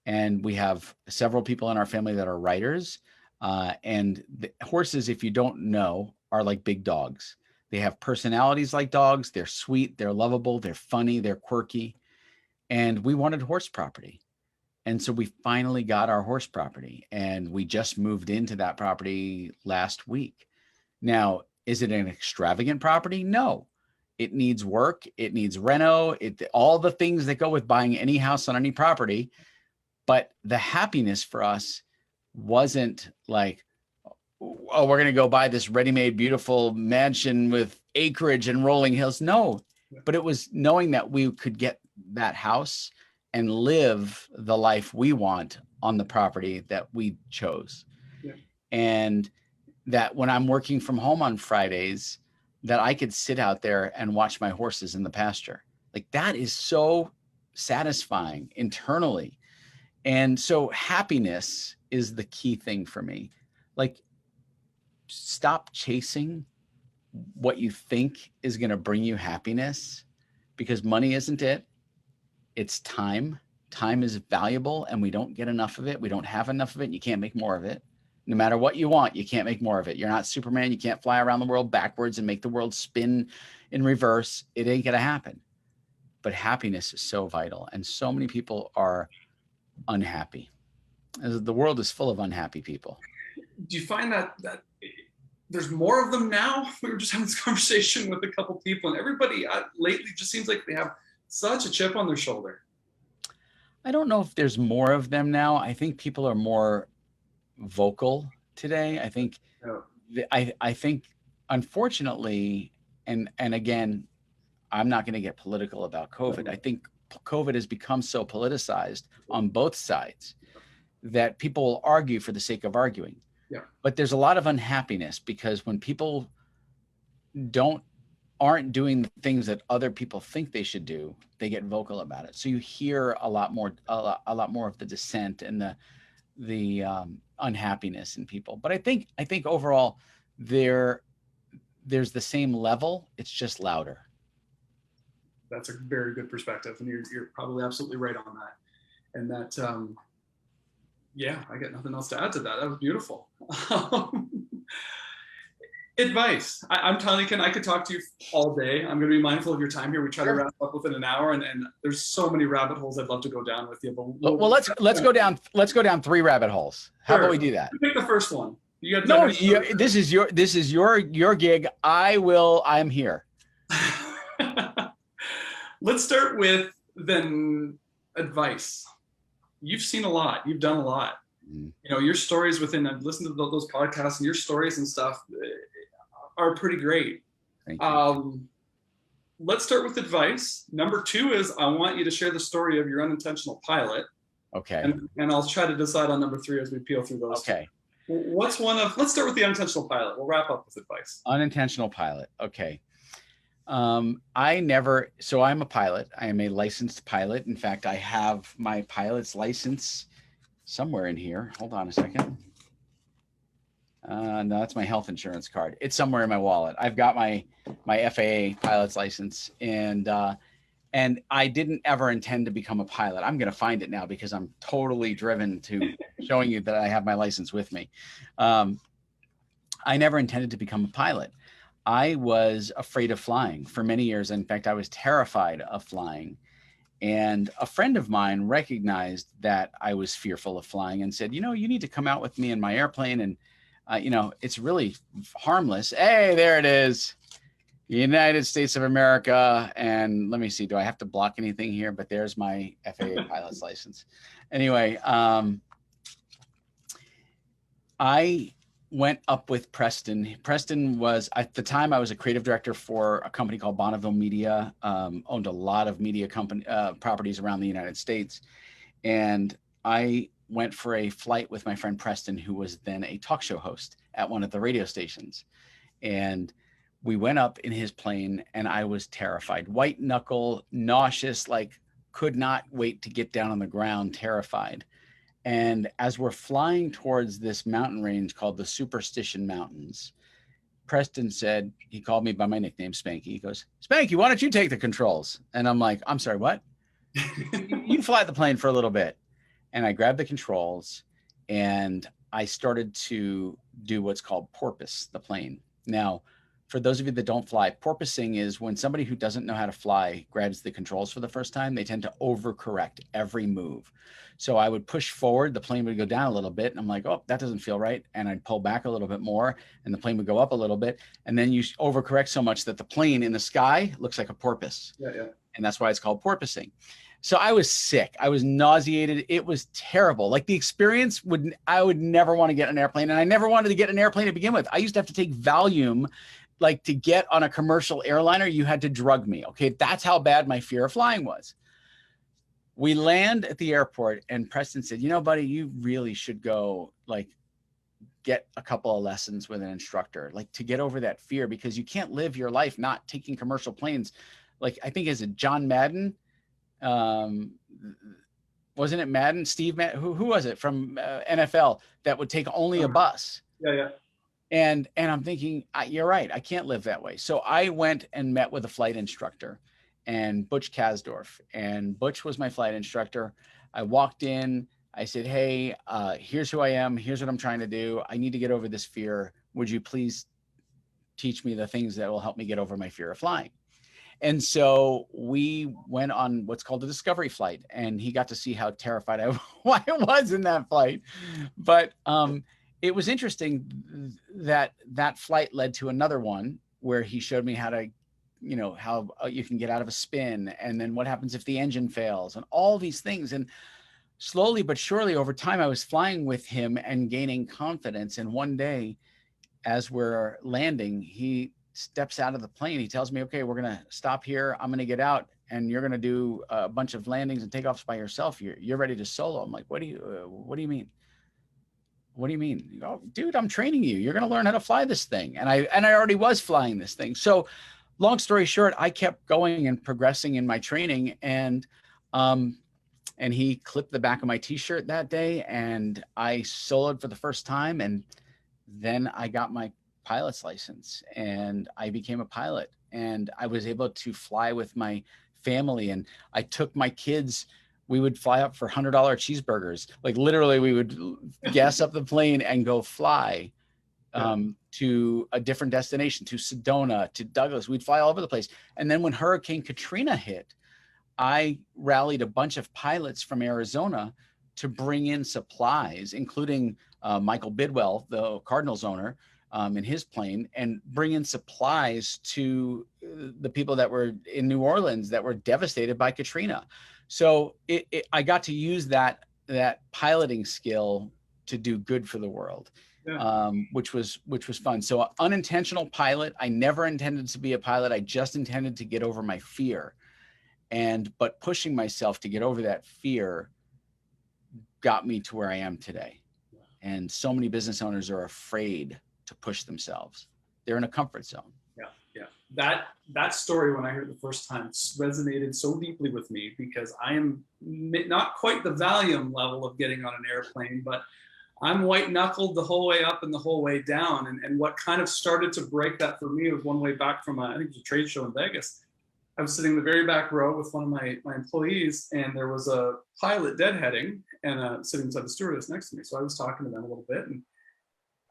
and we have several people in our family that are writers. And the horses, if you don't know, are like big dogs. They have personalities like dogs. They're sweet, they're lovable, they're funny, they're quirky. And we wanted horse property. And so we finally got our horse property, and we just moved into that property last week. Now, is it an extravagant property? No. It needs work. It needs reno. All the things that go with buying any house on any property. But the happiness for us wasn't like, oh, we're going to go buy this ready-made, beautiful mansion with acreage and rolling hills. No, but it was knowing that we could get that house and live the life we want on the property that we chose. Yeah. And that when I'm working from home on Fridays, that I could sit out there and watch my horses in the pasture. Like, that is so satisfying internally. And so happiness is the key thing for me. Like, stop chasing what you think is going to bring you happiness, because money isn't it. It's time. Time is valuable, and we don't get enough of it. We don't have enough of it. And you can't make more of it. No matter what you want, you can't make more of it. You're not Superman. You can't fly around the world backwards and make the world spin in reverse. It ain't going to happen. But happiness is so vital. And so many people are unhappy. The world is full of unhappy people. Do you find that there's more of them now? We were just having this conversation with a couple people, and everybody lately just seems like they have such a chip on their shoulder. I don't know if there's more of them now. I think people are more vocal today. I think I think unfortunately, and again, I'm not going to get political about COVID. I think COVID has become so politicized on both sides that people will argue for the sake of arguing. Yeah. But there's a lot of unhappiness because when people aren't doing the things that other people think they should do, they get vocal about it. So you hear a lot more of the dissent and the unhappiness in people. But I think overall there's the same level. It's just louder. That's a very good perspective, and you're probably absolutely right on that. And that Yeah, I got nothing else to add to that. That was beautiful. Advice. I'm telling you, Ken, I could talk to you all day. I'm going to be mindful of your time here. We try to wrap up within an hour, and there's so many rabbit holes I'd love to go down with you. But Well, let's go down. Let's go down 3 rabbit holes. How about we do that? Pick the first one. You got no. This is your gig. I'm here. Let's start with then advice. You've seen a lot. You've done a lot. You know, your stories within, I've listened to those podcasts, and your stories and stuff are pretty great. Thank you. Let's start with advice. Number 2 is I want you to share the story of your unintentional pilot. Okay. And I'll try to decide on number 3 as we peel through those. Okay. What's one of, let's start with the unintentional pilot. We'll wrap up with advice. Unintentional pilot. Okay. I'm a pilot. I am a licensed pilot. In fact, I have my pilot's license somewhere in here. Hold on a second. No, that's my health insurance card. It's somewhere in my wallet. I've got my FAA pilot's license, and I didn't ever intend to become a pilot. I'm going to find it now because I'm totally driven to showing you that I have my license with me. I never intended to become a pilot. I was afraid of flying for many years. In fact, I was terrified of flying. And a friend of mine recognized that I was fearful of flying and said, you know, you need to come out with me in my airplane. And, you know, it's really harmless. Hey, there it is. United States of America. And let me see, do I have to block anything here? But there's my FAA pilot's license. Anyway, I went up with Preston. Preston was, at the time, I was a creative director for a company called Bonneville Media, owned a lot of media company properties around the United States. And I went for a flight with my friend Preston, who was then a talk show host at one of the radio stations. And we went up in his plane, and I was terrified, white knuckle, nauseous, like could not wait to get down on the ground, terrified. And as we're flying towards this mountain range called the Superstition Mountains, Preston said, he called me by my nickname, Spanky. He goes, Spanky, why don't you take the controls? And I'm like, I'm sorry, what? You fly the plane for a little bit. And I grabbed the controls, and I started to do what's called porpoise the plane. Now, for those of you that don't fly, porpoising is when somebody who doesn't know how to fly grabs the controls for the first time, they tend to overcorrect every move. So I would push forward, the plane would go down a little bit, and I'm like, oh, that doesn't feel right. And I'd pull back a little bit more, and the plane would go up a little bit. And then you overcorrect so much that the plane in the sky looks like a porpoise. Yeah. And that's why it's called porpoising. So I was sick. I was nauseated. It was terrible. Like the experience I would never want to get an airplane. And I never wanted to get an airplane to begin with. I used to have to take Valium. Like to get on a commercial airliner, you had to drug me. Okay. That's how bad my fear of flying was. We land at the airport, and Preston said, you know, buddy, you really should go like get a couple of lessons with an instructor, like to get over that fear, because you can't live your life not taking commercial planes. Like I think is it John Madden? Wasn't it Madden? Steve Madden? Who was it from NFL that would take only a bus? Yeah. And I'm thinking, you're right. I can't live that way. So I went and met with a flight instructor, and Butch Kasdorf, and Butch was my flight instructor. I walked in, I said, hey, here's who I am. Here's what I'm trying to do. I need to get over this fear. Would you please teach me the things that will help me get over my fear of flying? And so we went on what's called a discovery flight, and he got to see how terrified I was in that flight. But it was interesting that that flight led to another one where he showed me how to, you know, how you can get out of a spin, and then what happens if the engine fails, and all these things. And slowly but surely over time, I was flying with him and gaining confidence. And one day, as we're landing, he steps out of the plane. He tells me, okay, we're going to stop here. I'm going to get out, and you're going to do a bunch of landings and takeoffs by yourself. You're ready to solo. I'm like, what do you mean? What do you mean? Oh, dude, I'm training you. You're going to learn how to fly this thing. And I already was flying this thing. So long story short, I kept going and progressing in my training, and he clipped the back of my t-shirt that day, and I soloed for the first time. And then I got my pilot's license, and I became a pilot, and I was able to fly with my family. And I took my kids we would fly up for $100 cheeseburgers. Like literally we would gas up the plane and go fly to a different destination, to Sedona, to Douglas. We'd fly all over the place. And then when Hurricane Katrina hit, I rallied a bunch of pilots from Arizona to bring in supplies, including Michael Bidwell, the Cardinals owner, in his plane, and bring in supplies to the people that were in New Orleans that were devastated by Katrina. So I got to use that piloting skill to do good for the world, which was fun. So unintentional pilot. I never intended to be a pilot. I just intended to get over my fear. But pushing myself to get over that fear got me to where I am today. And so many business owners are afraid to push themselves. They're in a comfort zone. Yeah. That story, when I heard it the first time, resonated so deeply with me, because I am not quite the Valium level of getting on an airplane, but I'm white knuckled the whole way up and the whole way down. And what kind of started to break that for me was one way back from I think it was a trade show in Vegas. I was sitting in the very back row with one of my employees, and there was a pilot deadheading and sitting beside the stewardess next to me. So I was talking to them a little bit, and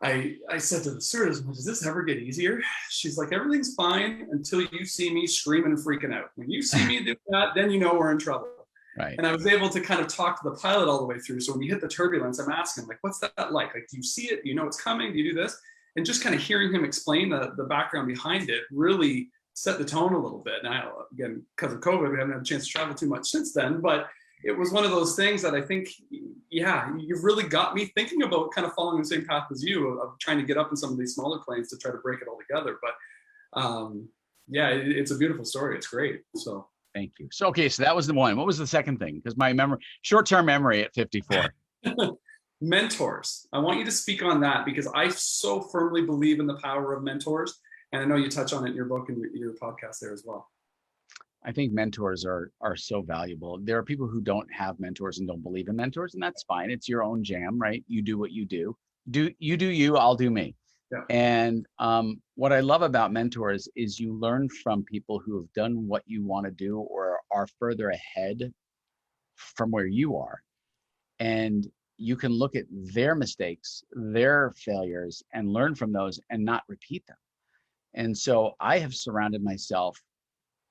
I said to the stewardess, does this ever get easier? She's like, everything's fine until you see me screaming and freaking out. When you see me do that, then you know we're in trouble. Right. And I was able to kind of talk to the pilot all the way through. So when you hit the turbulence, I'm asking, like, what's that like? Like, do you see it? Do you know it's coming? Do you do this? And just kind of hearing him explain the background behind it really set the tone a little bit. Now, again, because of COVID, we haven't had a chance to travel too much since then, but it was one of those things that I think, you've really got me thinking about kind of following the same path as you of trying to get up in some of these smaller planes to try to break it all together. But it's a beautiful story. It's great. So thank you. So, okay. So that was the one. What was the second thing? Because my short-term memory at 54. Mentors. I want you to speak on that, because I so firmly believe in the power of mentors. And I know you touch on it in your book and your podcast there as well. I think mentors are so valuable. There are people who don't have mentors and don't believe in mentors, and that's fine. It's your own jam, right? You do what you do. You do you, I'll do me. Yeah. And what I love about mentors is you learn from people who have done what you want to do or are further ahead from where you are. And you can look at their mistakes, their failures, and learn from those and not repeat them. And so I have surrounded myself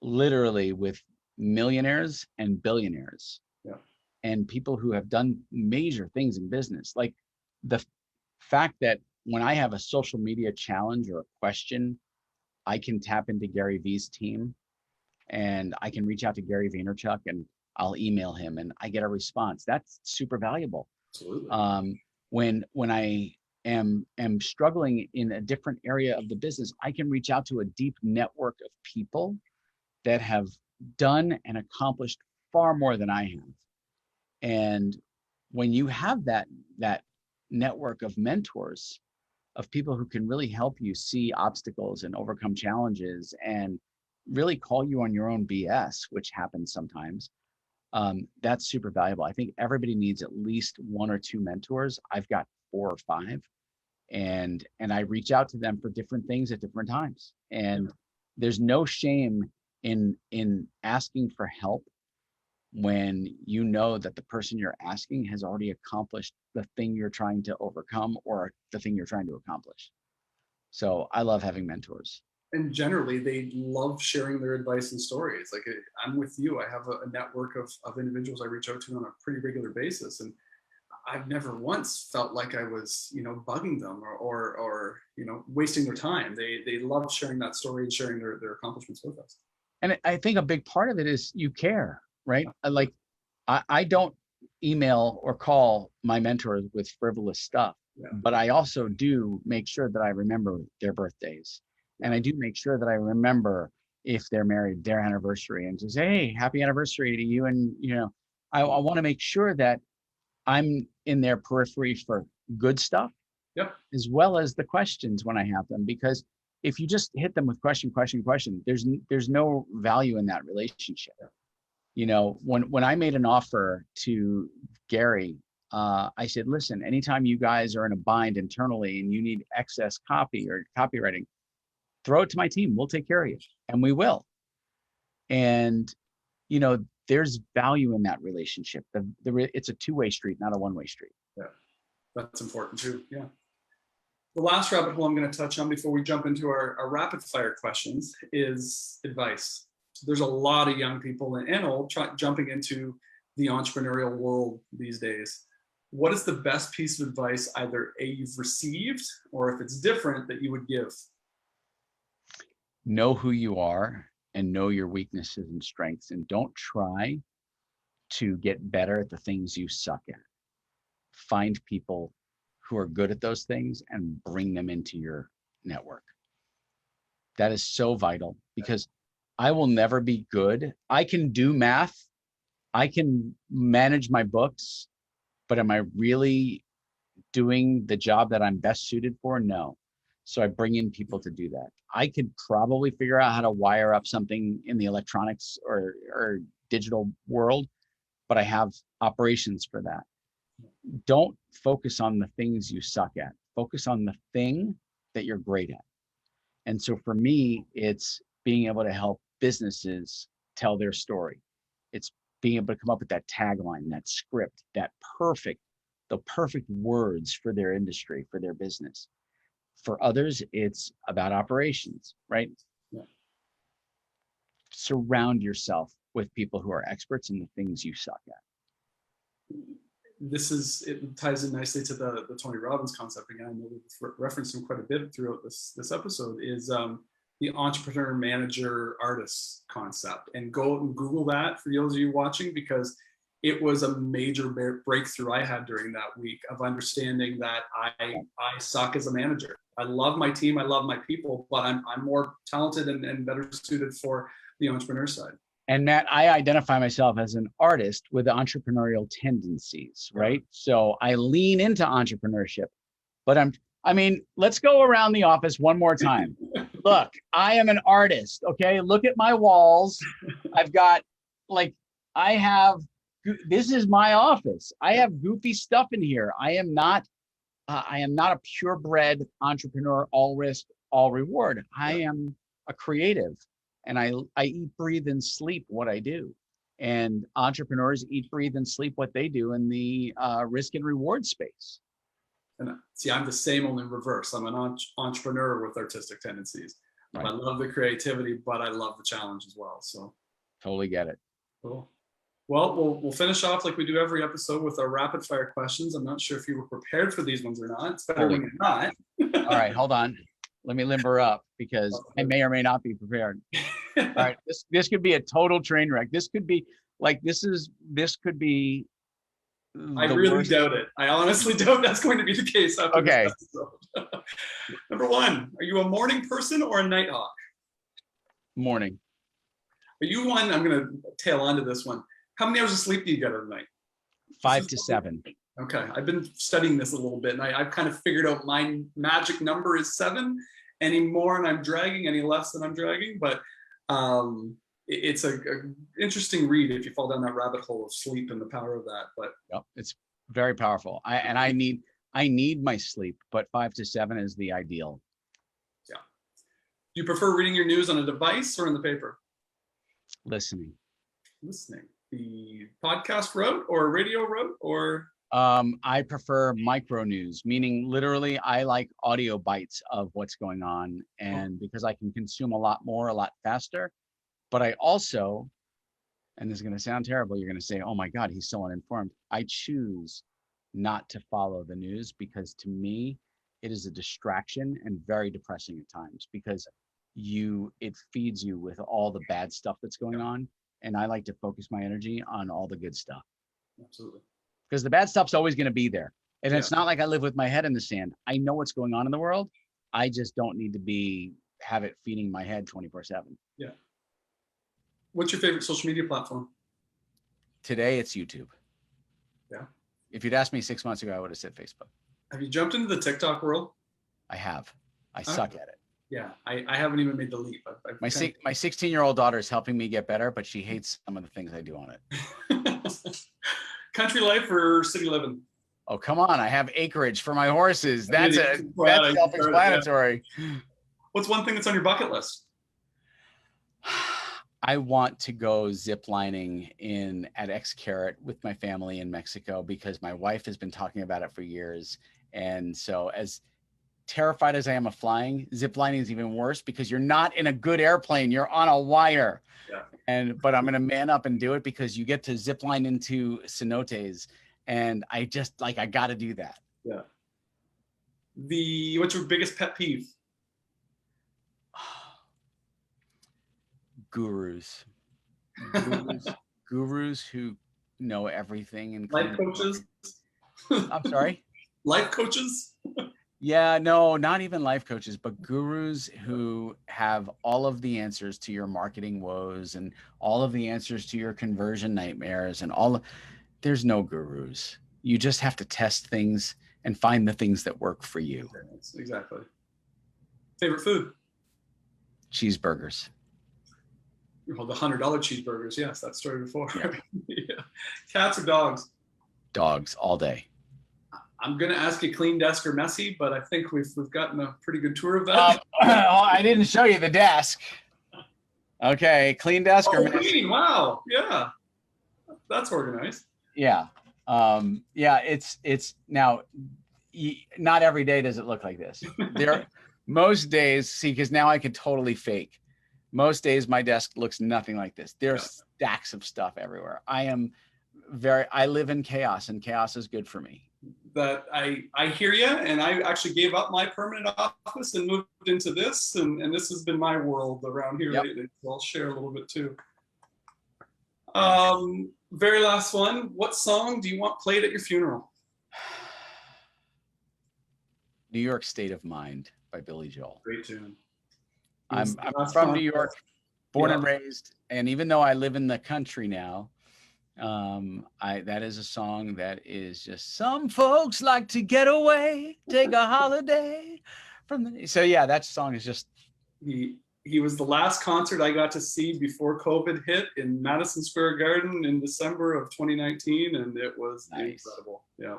literally with millionaires and billionaires, and people who have done major things in business. Like the fact that when I have a social media challenge or a question, I can tap into Gary Vee's team, and I can reach out to Gary Vaynerchuk and I'll email him and I get a response. That's super valuable. Absolutely. When I am struggling in a different area of the business, I can reach out to a deep network of people that have done and accomplished far more than I have. And when you have that network of mentors, of people who can really help you see obstacles and overcome challenges and really call you on your own BS, which happens sometimes, that's super valuable. I think everybody needs at least one or two mentors. I've got 4 or 5, and I reach out to them for different things at different times. And there's no shame in asking for help when you know that the person you're asking has already accomplished the thing you're trying to overcome or the thing you're trying to accomplish. So I love having mentors. And generally, they love sharing their advice and stories. Like, I'm with you. I have a network of individuals I reach out to on a pretty regular basis. And I've never once felt like I was, bugging them or wasting their time. They love sharing that story and sharing their accomplishments with us. And I think a big part of it is you care, right? Like, I don't email or call my mentors with frivolous stuff, but I also do make sure that I remember their birthdays. And I do make sure that I remember, if they're married, their anniversary, and to say, hey, happy anniversary to you. And, I want to make sure that I'm in their periphery for good stuff, as well as the questions when I have them, because if you just hit them with question, there's no value in that relationship. When I made an offer to Gary, I said, listen, anytime you guys are in a bind internally and you need excess copy or copywriting, throw it to my team. We'll take care of you. And we will. And, there's value in that relationship. It's a two-way street, not a one-way street. Yeah, that's important too. Yeah. The last rabbit hole I'm going to touch on before we jump into our rapid fire questions is advice. So there's a lot of young people and old jumping into the entrepreneurial world these days. What is the best piece of advice either you've received or if it's different that you would give? Know who you are and know your weaknesses and strengths, and don't try to get better at the things you suck at. Find people who are good at those things and bring them into your network. That is so vital, because I will never be good. I can do math. I can manage my books, but am I really doing the job that I'm best suited for? No. So I bring in people to do that. I could probably figure out how to wire up something in the electronics or digital world, but I have operations for that. Don't focus on the things you suck at. Focus on the thing that you're great at. And so for me, it's being able to help businesses tell their story. It's being able to come up with that tagline, that script, the perfect words for their industry, for their business. For others, it's about operations, right? Yeah. Surround yourself with people who are experts in the things you suck at. It ties in nicely to the Tony Robbins concept. Again, I know we've referenced him quite a bit throughout this episode, is the entrepreneur, manager, artist concept. And go and Google that for those of you watching, because it was a major breakthrough I had during that week of understanding that I suck as a manager. I love my team, I love my people, but I'm more talented and better suited for the entrepreneur side. And Matt, I identify myself as an artist with entrepreneurial tendencies, right? So I lean into entrepreneurship, but let's go around the office one more time. Look, I am an artist, okay? Look at my walls. This is my office. I have goofy stuff in here. I am not a purebred entrepreneur, all risk, all reward. I am a creative, and I eat, breathe, and sleep what I do. And entrepreneurs eat, breathe, and sleep what they do in the risk and reward space. And see, I'm the same, only in reverse. I'm an entrepreneur with artistic tendencies. Right. I love the creativity, but I love the challenge as well. So totally get it. Cool. Well, we'll finish off like we do every episode with our rapid fire questions. I'm not sure if you were prepared for these ones or not. It's better when you're not. All right, hold on. Let me limber up because I may or may not be prepared. All right, this could be a total train wreck. This could be I really doubt it. I honestly doubt that's going to be the case. Okay. Number one, are you a morning person or a nighthawk? Morning. Are you one? I'm going to tail onto this one. How many hours of sleep do you get every night? 5 to 7. Okay. I've been studying this a little bit, and I've kind of figured out my magic number is 7. Any more and I'm dragging, any less than I'm dragging. But it's a interesting read if you fall down that rabbit hole of sleep and the power of that. But yep, it's very powerful. I need my sleep, but 5 to 7 is the ideal. Yeah. Do you prefer reading your news on a device or in the paper? Listening. The podcast route or radio route or? I prefer micro news, meaning literally I like audio bites of what's going on, and because I can consume a lot more, a lot faster. But I also, and this is going to sound terrible, you're going to say, oh my God, he's so uninformed. I choose not to follow the news because to me, it is a distraction and very depressing at times because it feeds you with all the bad stuff that's going on. And I like to focus my energy on all the good stuff. Absolutely. Because the bad stuff's always going to be there. And it's not like I live with my head in the sand. I know what's going on in the world. I just don't need to have it feeding my head 24/7. Yeah. What's your favorite social media platform? Today, it's YouTube. Yeah. If you'd asked me 6 months ago, I would have said Facebook. Have you jumped into the TikTok world? I have. I suck at it. Yeah, I haven't even made the leap. My 16-year-old daughter is helping me get better, but she hates some of the things I do on it. Country life or city living? Oh, come on. I have acreage for my horses. That's self-explanatory. Yeah. What's one thing that's on your bucket list? I want to go zip lining at Xcaret with my family in Mexico because my wife has been talking about it for years. And so as terrified as I am of flying, zip lining is even worse because you're not in a good airplane. You're on a wire. Yeah. But I'm going to man up and do it because you get to zip line into cenotes. And I just I got to do that. Yeah. What's your biggest pet peeve? Gurus who know everything and Life coaches. I'm sorry. Life coaches. Yeah, no, not even life coaches, but gurus who have all of the answers to your marketing woes and all of the answers to your conversion nightmares and there's no gurus. You just have to test things and find the things that work for you. Exactly. Favorite food? Cheeseburgers. Well, the $100 cheeseburgers. Yes, that story before. Yeah. Yeah. Cats or dogs? Dogs all day. I'm going to ask you clean desk or messy, but I think we've gotten a pretty good tour of that. I didn't show you the desk. Okay, clean desk or messy? Clean. Wow. Yeah. That's organized. Yeah. Yeah, it's now not every day does it look like this. Most days, see, because now I can totally fake. Most days my desk looks nothing like this. There's stacks of stuff everywhere. I live in chaos, and chaos is good for me. That I hear you, and I actually gave up my permanent office and moved into this, and this has been my world around here lately. So I'll share a little bit too. Very last one. What song do you want played at your funeral? New York State of Mind by Billy Joel. Great tune. I'm from New York, born and raised, and even though I live in the country now, that is a song that is just some folks like to get away, take a holiday from the. So yeah, that song is just. He was the last concert I got to see before COVID hit in Madison Square Garden in December of 2019, and it was incredible. Yeah.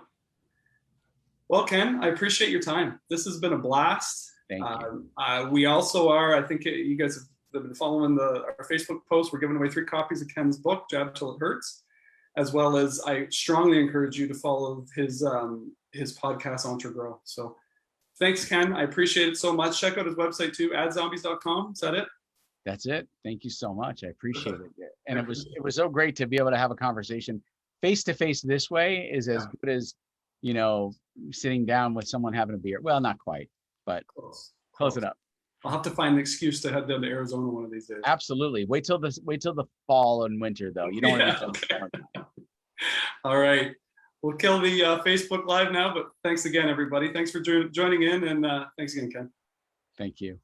Well, Ken, I appreciate your time. This has been a blast. Thank you. We also are, I think you guys have been following our Facebook post. We're giving away 3 copies of Ken's book, Jab Till It Hurts, as well as I strongly encourage you to follow his podcast, Entre Grow. So thanks, Ken. I appreciate it so much. Check out his website too, AdZombies.com. Is that it? That's it. Thank you so much. I appreciate it. And it was so great to be able to have a conversation face to face this way is as good as, sitting down with someone having a beer. Well, not quite, but close it up. I'll have to find an excuse to head down to Arizona one of these days. Absolutely. Wait till the fall and winter though. You don't want to. All right. We'll kill the Facebook Live now, but thanks again, everybody. Thanks for joining in, and thanks again, Ken. Thank you.